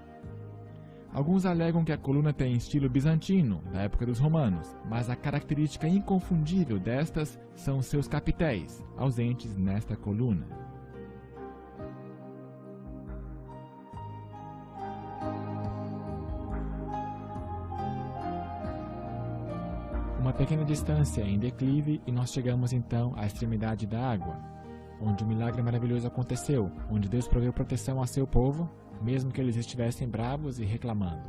Alguns alegam que a coluna tem estilo bizantino, da época dos romanos, mas a característica inconfundível destas são seus capitéis, ausentes nesta coluna. Uma pequena distância em declive e nós chegamos então à extremidade da água, onde um milagre maravilhoso aconteceu, onde Deus proveu proteção a seu povo, mesmo que eles estivessem bravos e reclamando.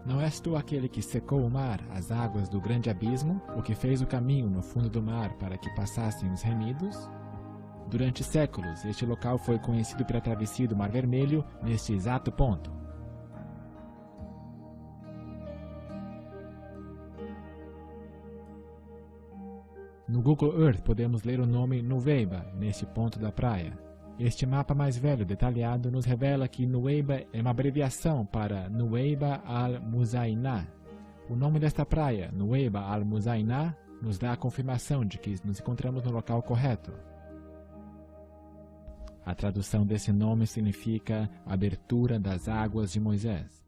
Não és tu aquele que secou o mar, as águas do grande abismo, o que fez o caminho no fundo do mar para que passassem os remidos? Durante séculos, este local foi conhecido pela travessia do Mar Vermelho neste exato ponto. No Google Earth podemos ler o nome Nuweiba neste ponto da praia. Este mapa mais velho detalhado nos revela que Nuweiba é uma abreviação para Nuweiba al-Muzayna. O nome desta praia, Nuweiba al-Muzayna, nos dá a confirmação de que nos encontramos no local correto. A tradução desse nome significa abertura das águas de Moisés.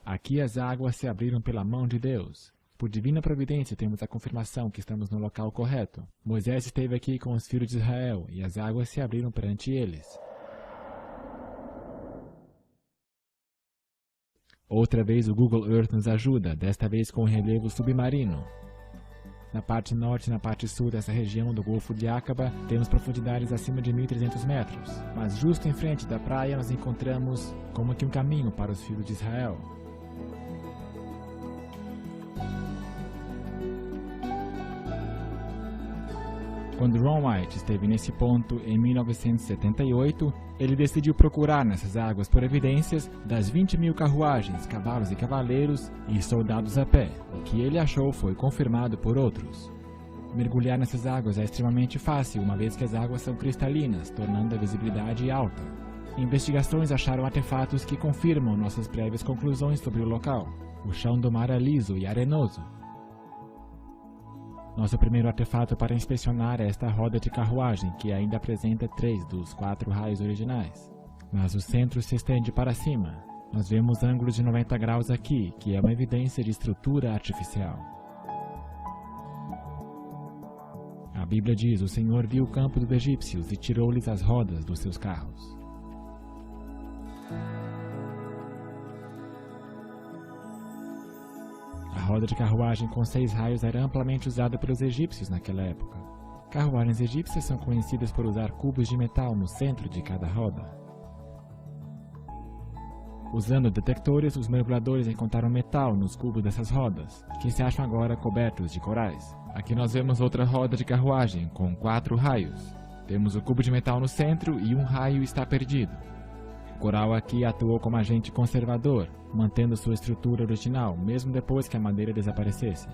Aqui as águas se abriram pela mão de Deus. Por divina providência temos a confirmação que estamos no local correto. Moisés esteve aqui com os filhos de Israel e as águas se abriram perante eles. Outra vez o Google Earth nos ajuda, desta vez com o relevo submarino. Na parte norte e na parte sul dessa região do Golfo de Aqaba, temos profundidades acima de 1.300 metros. Mas justo em frente da praia nós encontramos como que um caminho para os filhos de Israel. Quando Ron White esteve nesse ponto em 1978, ele decidiu procurar nessas águas por evidências das 20.000 carruagens, cavalos e cavaleiros e soldados a pé. O que ele achou foi confirmado por outros. Mergulhar nessas águas é extremamente fácil, uma vez que as águas são cristalinas, tornando a visibilidade alta. Investigações acharam artefatos que confirmam nossas prévias conclusões sobre o local. O chão do mar é liso e arenoso. Nosso primeiro artefato para inspecionar é esta roda de carruagem, que ainda apresenta 3 dos 4 raios originais. Mas o centro se estende para cima. Nós vemos ângulos de 90 graus aqui, que é uma evidência de estrutura artificial. A Bíblia diz: o Senhor viu o campo dos egípcios e tirou-lhes as rodas dos seus carros. A roda de carruagem com 6 raios era amplamente usada pelos egípcios naquela época. Carruagens egípcias são conhecidas por usar cubos de metal no centro de cada roda. Usando detectores, os mergulhadores encontraram metal nos cubos dessas rodas, que se acham agora cobertos de corais. Aqui nós vemos outra roda de carruagem com 4 raios. Temos o cubo de metal no centro e um raio está perdido. O coral aqui atuou como agente conservador, mantendo sua estrutura original, mesmo depois que a madeira desaparecesse.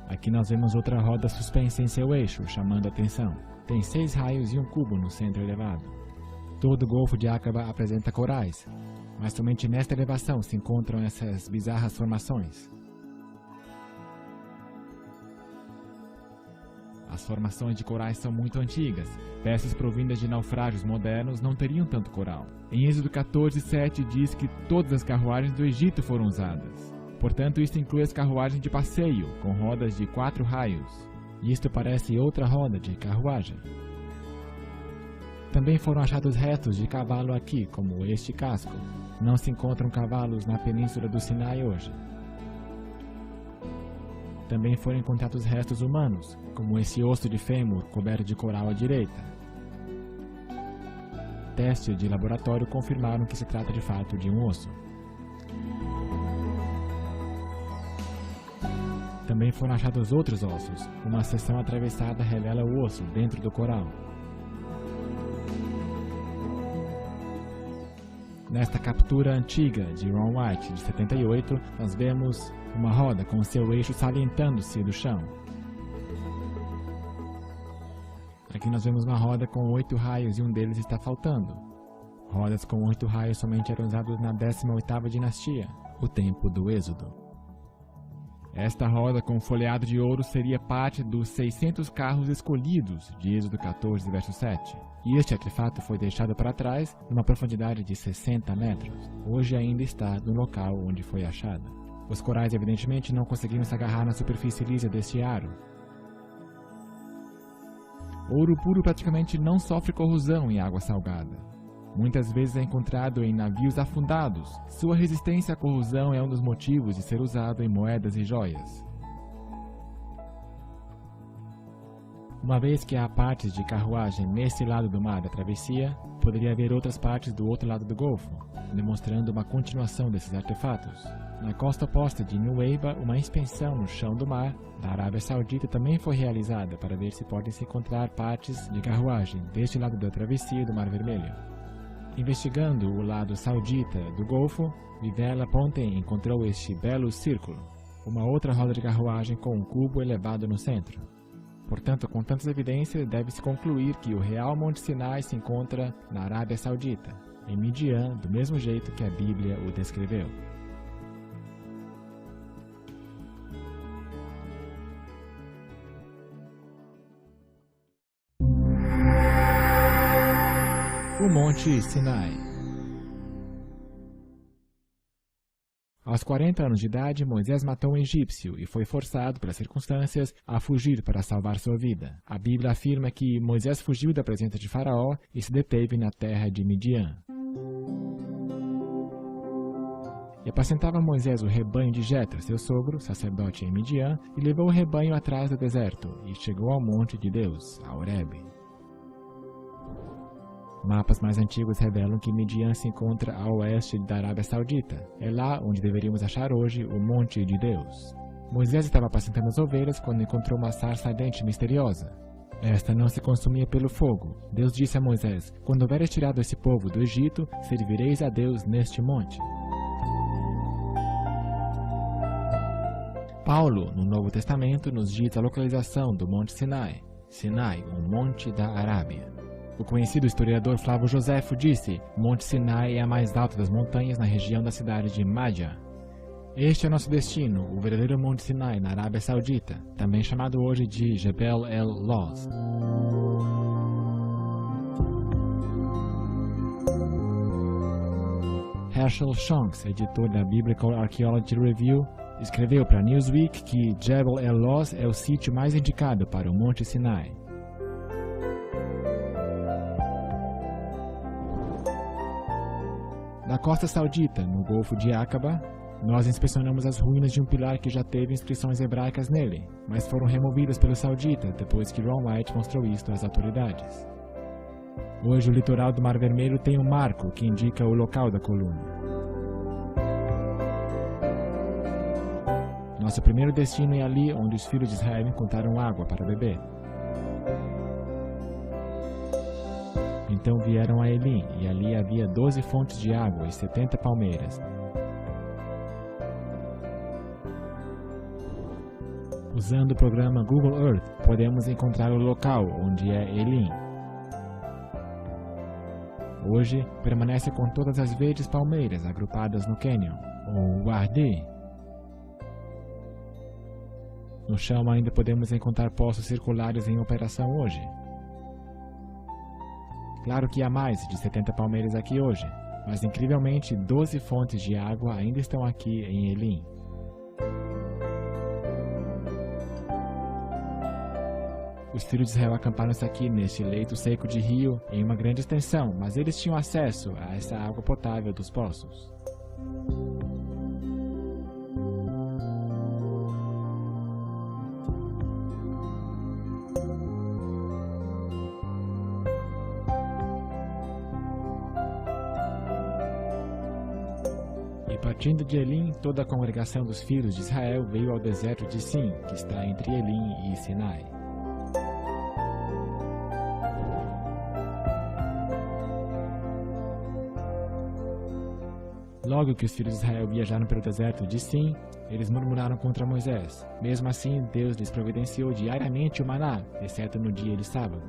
Aqui nós vemos outra roda suspensa em seu eixo, chamando a atenção. Tem 6 raios e um cubo no centro elevado. Todo o Golfo de Aqaba apresenta corais, mas somente nesta elevação se encontram essas bizarras formações. As formações de corais são muito antigas. Peças provindas de naufrágios modernos não teriam tanto coral. Em Êxodo 14:7 diz que todas as carruagens do Egito foram usadas. Portanto, isso inclui as carruagens de passeio, com rodas de 4 raios. E isto parece outra roda de carruagem. Também foram achados restos de cavalo aqui, como este casco. Não se encontram cavalos na península do Sinai hoje. Também foram encontrados restos humanos, como esse osso de fêmur coberto de coral à direita. Testes de laboratório confirmaram que se trata de fato de um osso. Também foram achados outros ossos. Uma seção atravessada revela o osso dentro do coral. Nesta captura antiga de Ron White, de 78, nós vemos uma roda com seu eixo salientando-se do chão. Aqui nós vemos uma roda com 8 raios e um deles está faltando. Rodas com 8 raios somente eram usadas na 18ª dinastia. o tempo do Êxodo. Esta roda com folheado de ouro seria parte dos 600 carros escolhidos de Êxodo 14, verso 7. E este artefato foi deixado para trás numa profundidade de 60 metros. Hoje ainda está no local onde foi achada. Os corais evidentemente não conseguiram se agarrar na superfície lisa deste aro. Ouro puro praticamente não sofre corrosão em água salgada. Muitas vezes é encontrado em navios afundados. Sua resistência à corrosão é um dos motivos de ser usado em moedas e joias. Uma vez que há partes de carruagem nesse lado do mar da travessia, poderia haver outras partes do outro lado do Golfo, demonstrando uma continuação desses artefatos. Na costa oposta de Nuweiba, uma inspeção no chão do mar da Arábia Saudita também foi realizada para ver se podem se encontrar partes de carruagem deste lado da travessia do Mar Vermelho. Investigando o lado saudita do Golfo, Vivella Ponten encontrou este belo círculo, uma outra roda de carruagem com um cubo elevado no centro. Portanto, com tantas evidências, deve-se concluir que o real Monte Sinai se encontra na Arábia Saudita, em Midian, do mesmo jeito que a Bíblia o descreveu. O Monte Sinai. Aos 40 anos de idade, Moisés matou um egípcio e foi forçado, pelas circunstâncias, a fugir para salvar sua vida. A Bíblia afirma que Moisés fugiu da presença de Faraó e se deteve na terra de Midian. E apacentava Moisés o rebanho de Jetro, seu sogro, sacerdote em Midian, e levou o rebanho atrás do deserto, e chegou ao monte de Deus, a Horebe. Mapas mais antigos revelam que Midian se encontra a oeste da Arábia Saudita. É lá onde deveríamos achar hoje o Monte de Deus. Moisés estava apacentando as ovelhas quando encontrou uma sarça ardente misteriosa. Esta não se consumia pelo fogo. Deus disse a Moisés: "Quando houveres tirado esse povo do Egito, servireis a Deus neste monte." Paulo, no Novo Testamento, nos diz a localização do Monte Sinai. Sinai, um monte da Arábia. O conhecido historiador Flávio Joséfo disse: Monte Sinai é a mais alta das montanhas na região da cidade de Madja. Este é nosso destino, o verdadeiro Monte Sinai na Arábia Saudita, também chamado hoje de Jebel el-Lawz. Herschel Shonks, editor da Biblical Archaeology Review, escreveu para Newsweek que Jebel el-Lawz é o sítio mais indicado para o Monte Sinai. Na costa saudita, no Golfo de Aqaba, nós inspecionamos as ruínas de um pilar que já teve inscrições hebraicas nele, mas foram removidas pelos sauditas depois que Ron White mostrou isto às autoridades. Hoje o litoral do Mar Vermelho tem um marco que indica o local da coluna. Nosso primeiro destino é ali onde os filhos de Israel encontraram água para beber. Então vieram a Elim, e ali havia 12 fontes de água e 70 palmeiras. Usando o programa Google Earth, podemos encontrar o local onde é Elim. Hoje, permanece com todas as verdes palmeiras agrupadas no Canyon, ou Wadi. No chão ainda podemos encontrar poços circulares em operação hoje. Claro que há mais de 70 palmeiras aqui hoje, mas incrivelmente 12 fontes de água ainda estão aqui em Elim. Os filhos de Israel acamparam-se aqui neste leito seco de rio em uma grande extensão, mas eles tinham acesso a essa água potável dos poços. Partindo de Elim, toda a congregação dos filhos de Israel veio ao deserto de Sin, que está entre Elim e Sinai. Logo que os filhos de Israel viajaram pelo deserto de Sin, eles murmuraram contra Moisés. Mesmo assim, Deus lhes providenciou diariamente o maná, exceto no dia de sábado.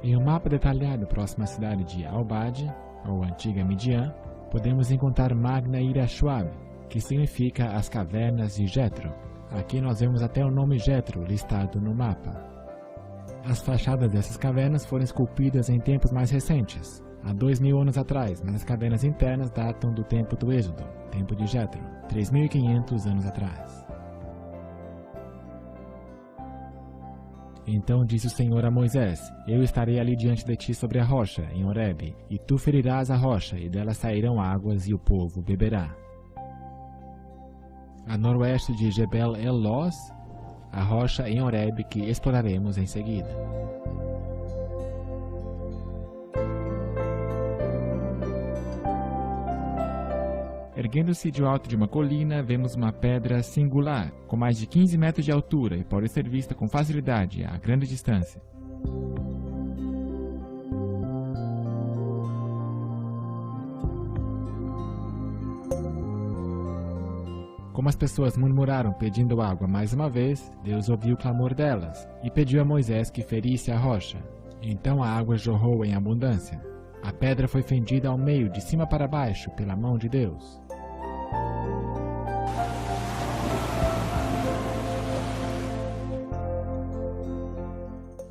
Em um mapa detalhado próximo à cidade de Al-Bad, ou antiga Midian, podemos encontrar Magna Ira-Schwab, que significa as cavernas de Jetro. Aqui nós vemos até o nome Jetro listado no mapa. As fachadas dessas cavernas foram esculpidas em tempos mais recentes, há 2000 anos atrás, mas as cavernas internas datam do tempo do Êxodo, tempo de Jetro, 3500 anos atrás. Então disse o Senhor a Moisés: Eu estarei ali diante de ti sobre a rocha, em Horebe, e tu ferirás a rocha, e dela sairão águas, e o povo beberá. A noroeste de Jebel El-Loz, a rocha em Horebe que exploraremos em seguida. Erguendo-se do alto de uma colina, vemos uma pedra singular, com mais de 15 metros de altura e pode ser vista com facilidade a grande distância. Como as pessoas murmuraram pedindo água mais uma vez, Deus ouviu o clamor delas e pediu a Moisés que ferisse a rocha. Então a água jorrou em abundância. A pedra foi fendida ao meio, de cima para baixo, pela mão de Deus.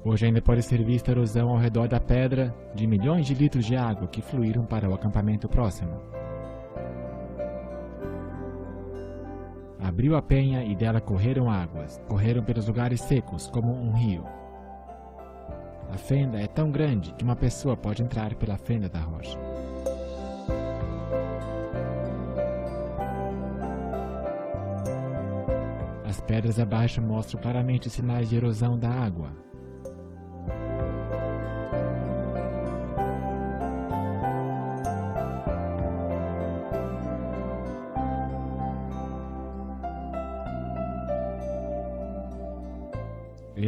Hoje ainda pode ser vista a erosão ao redor da pedra de milhões de litros de água que fluíram para o acampamento próximo. Abriu a penha e dela correram águas, correram pelos lugares secos como um rio. A fenda é tão grande que uma pessoa pode entrar pela fenda da rocha. As pedras abaixo mostram claramente sinais de erosão da água.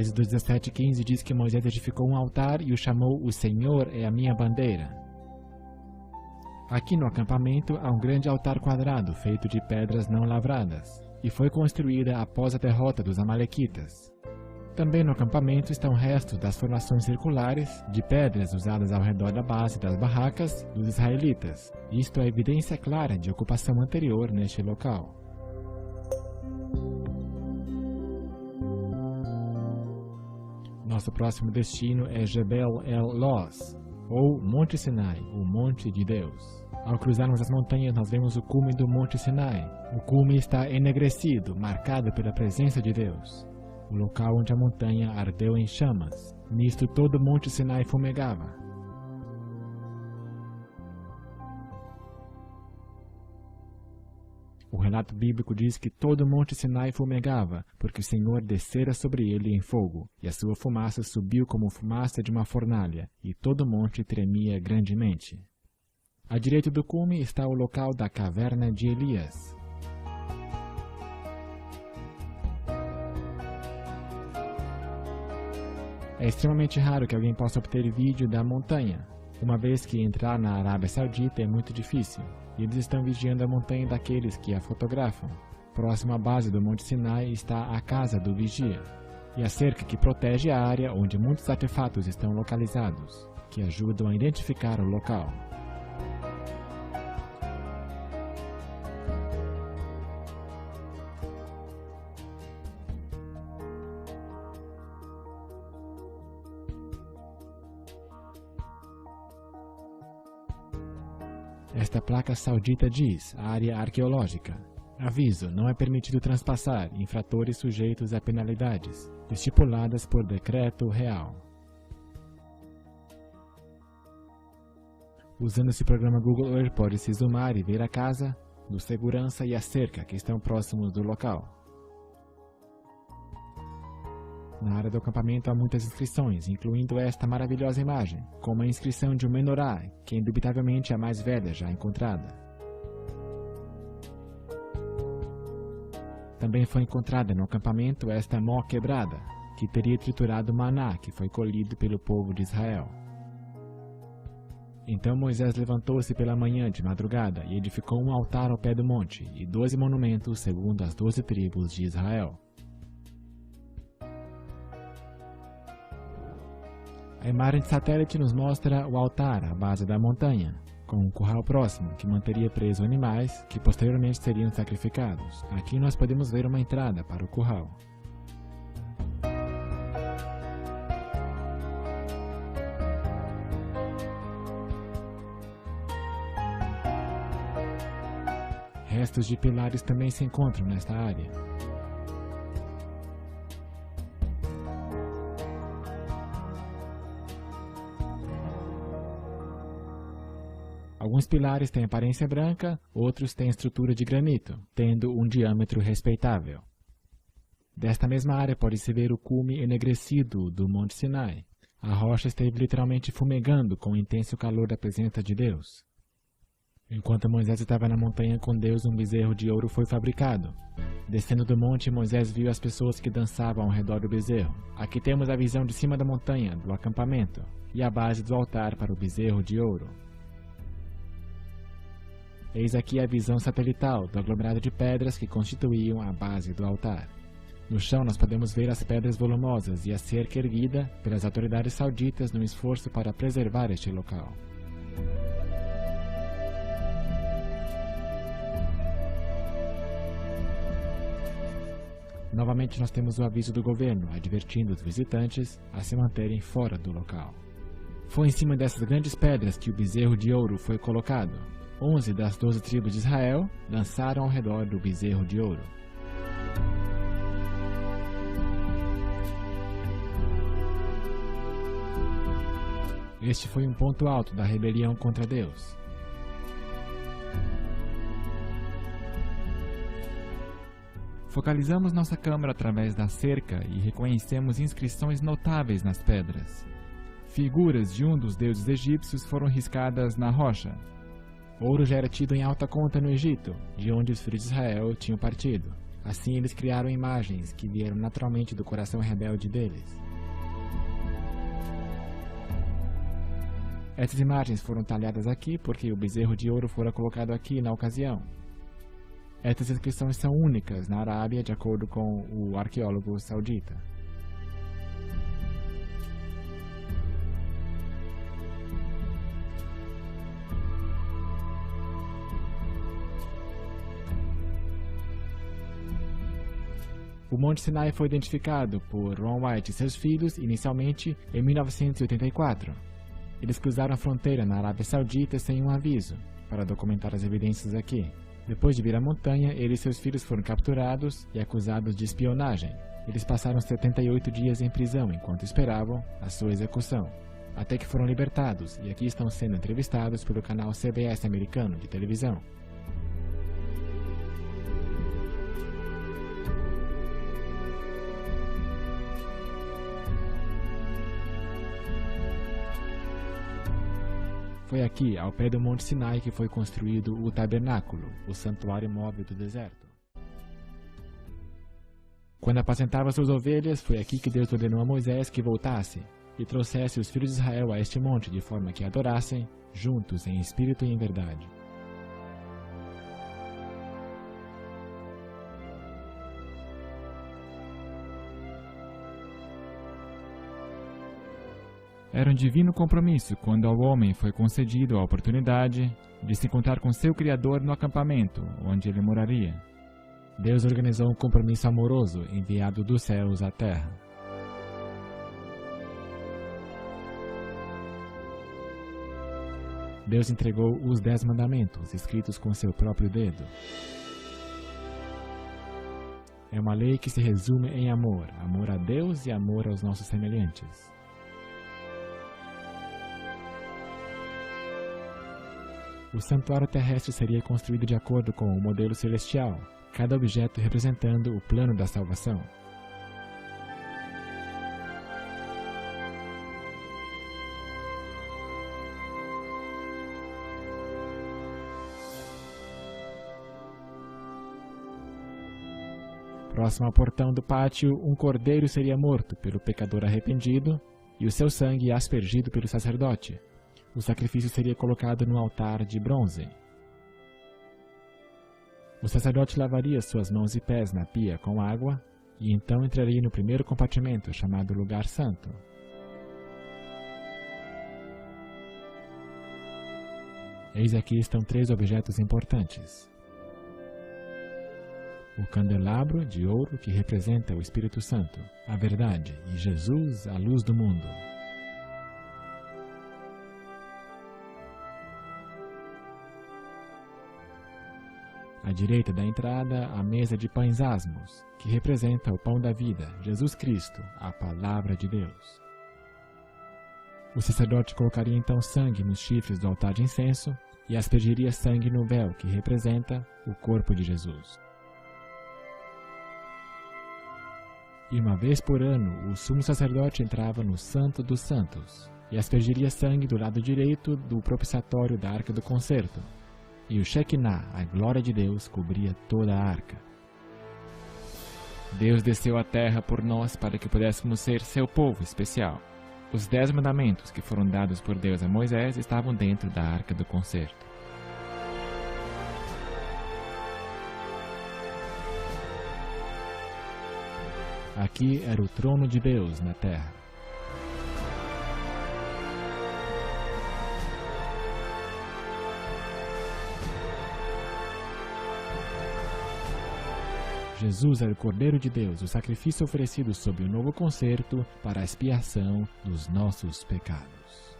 Êxodo 17:15 diz que Moisés edificou um altar e o chamou "O Senhor é a minha bandeira". Aqui no acampamento há um grande altar quadrado feito de pedras não lavradas e foi construída após a derrota dos amalequitas. Também no acampamento estão restos das formações circulares de pedras usadas ao redor da base das barracas dos israelitas. Isto é evidência clara de ocupação anterior neste local. Nosso próximo destino é Jebel El-Loz, ou Monte Sinai, o Monte de Deus. Ao cruzarmos as montanhas, nós vemos o cume do Monte Sinai. O cume está enegrecido, marcado pela presença de Deus. O local onde a montanha ardeu em chamas. Nisto todo o Monte Sinai fumegava. O relato bíblico diz que todo o Monte Sinai fumegava, porque o Senhor descera sobre ele em fogo, e a sua fumaça subiu como fumaça de uma fornalha, e todo o monte tremia grandemente. À direita do cume está o local da caverna de Elias. É extremamente raro que alguém possa obter vídeo da montanha, uma vez que entrar na Arábia Saudita é muito difícil, e eles estão vigiando a montanha daqueles que a fotografam. Próximo à base do Monte Sinai está a casa do vigia, e a cerca que protege a área onde muitos artefatos estão localizados, que ajudam a identificar o local. Esta placa saudita diz: área arqueológica. Aviso: não é permitido transpassar infratores sujeitos a penalidades, estipuladas por decreto real. Usando esse programa Google Earth, pode-se zoomar e ver a casa, do segurança e a cerca que estão próximos do local. Na área do acampamento há muitas inscrições, incluindo esta maravilhosa imagem, como a inscrição de um menorá, que indubitavelmente é a mais velha já encontrada. Também foi encontrada no acampamento esta mó quebrada, que teria triturado o maná que foi colhido pelo povo de Israel. Então Moisés levantou-se pela manhã de madrugada e edificou um altar ao pé do monte, e 12 monumentos segundo as 12 tribos de Israel. A imagem de satélite nos mostra o altar à base da montanha. com um curral próximo que manteria presos animais que posteriormente seriam sacrificados. Aqui nós podemos ver uma entrada para o curral. Restos de pilares também se encontram nesta área. Alguns pilares têm aparência branca, outros têm estrutura de granito, tendo um diâmetro respeitável. Desta mesma área pode-se ver o cume enegrecido do Monte Sinai. A rocha esteve literalmente fumegando com o intenso calor da presença de Deus. Enquanto Moisés estava na montanha com Deus, um bezerro de ouro foi fabricado. Descendo do monte, Moisés viu as pessoas que dançavam ao redor do bezerro. Aqui temos a visão de cima da montanha, do acampamento, e a base do altar para o bezerro de ouro. Eis aqui a visão satelital do aglomerado de pedras que constituíam a base do altar. No chão nós podemos ver as pedras volumosas e a cerca erguida pelas autoridades sauditas no esforço para preservar este local. Novamente nós temos o aviso do governo, advertindo os visitantes a se manterem fora do local. Foi em cima dessas grandes pedras que o bezerro de ouro foi colocado. 11 das 12 tribos de Israel dançaram ao redor do bezerro de ouro. Este foi um ponto alto da rebelião contra Deus. Focalizamos nossa câmera através da cerca e reconhecemos inscrições notáveis nas pedras. Figuras de um dos deuses egípcios foram riscadas na rocha. Ouro já era tido em alta conta no Egito, de onde os filhos de Israel tinham partido. Assim eles criaram imagens que vieram naturalmente do coração rebelde deles. Essas imagens foram talhadas aqui porque o bezerro de ouro fora colocado aqui na ocasião. Essas inscrições são únicas na Arábia, de acordo com o arqueólogo saudita. O Monte Sinai foi identificado por Ron White e seus filhos inicialmente em 1984. Eles cruzaram a fronteira na Arábia Saudita sem um aviso, para documentar as evidências aqui. Depois de vir à montanha, ele e seus filhos foram capturados e acusados de espionagem. Eles passaram 78 dias em prisão enquanto esperavam a sua execução, até que foram libertados e aqui estão sendo entrevistados pelo canal CBS americano de televisão. Foi aqui, ao pé do Monte Sinai, que foi construído o tabernáculo, o santuário móvel do deserto. Quando apacentava suas ovelhas, foi aqui que Deus ordenou a Moisés que voltasse e trouxesse os filhos de Israel a este monte, de forma que adorassem, juntos em espírito e em verdade. Era um divino compromisso quando ao homem foi concedido a oportunidade de se encontrar com seu Criador no acampamento, onde ele moraria. Deus organizou um compromisso amoroso enviado dos céus à terra. Deus entregou os 10 mandamentos, escritos com seu próprio dedo. É uma lei que se resume em amor, amor a Deus e amor aos nossos semelhantes. O santuário terrestre seria construído de acordo com o modelo celestial, cada objeto representando o plano da salvação. Próximo ao portão do pátio, um cordeiro seria morto pelo pecador arrependido e o seu sangue aspergido pelo sacerdote. O sacrifício seria colocado no altar de bronze. O sacerdote lavaria suas mãos e pés na pia com água e então entraria no primeiro compartimento, chamado Lugar Santo. Eis aqui estão 3 objetos importantes. O candelabro de ouro, que representa o Espírito Santo, a verdade, e Jesus, a luz do mundo. À direita da entrada, a mesa de pães asmos, que representa o pão da vida, Jesus Cristo, a palavra de Deus. O sacerdote colocaria então sangue nos chifres do altar de incenso e aspergiria sangue no véu, que representa o corpo de Jesus. E uma vez por ano, o sumo sacerdote entrava no Santo dos Santos e aspergiria sangue do lado direito do propiciatório da Arca do Concerto. E o Shekinah, a glória de Deus, cobria toda a arca. Deus desceu à terra por nós para que pudéssemos ser seu povo especial. Os 10 mandamentos que foram dados por Deus a Moisés estavam dentro da Arca do Concerto. Aqui era o trono de Deus na terra. Jesus era o Cordeiro de Deus, o sacrifício oferecido sob o novo concerto para a expiação dos nossos pecados.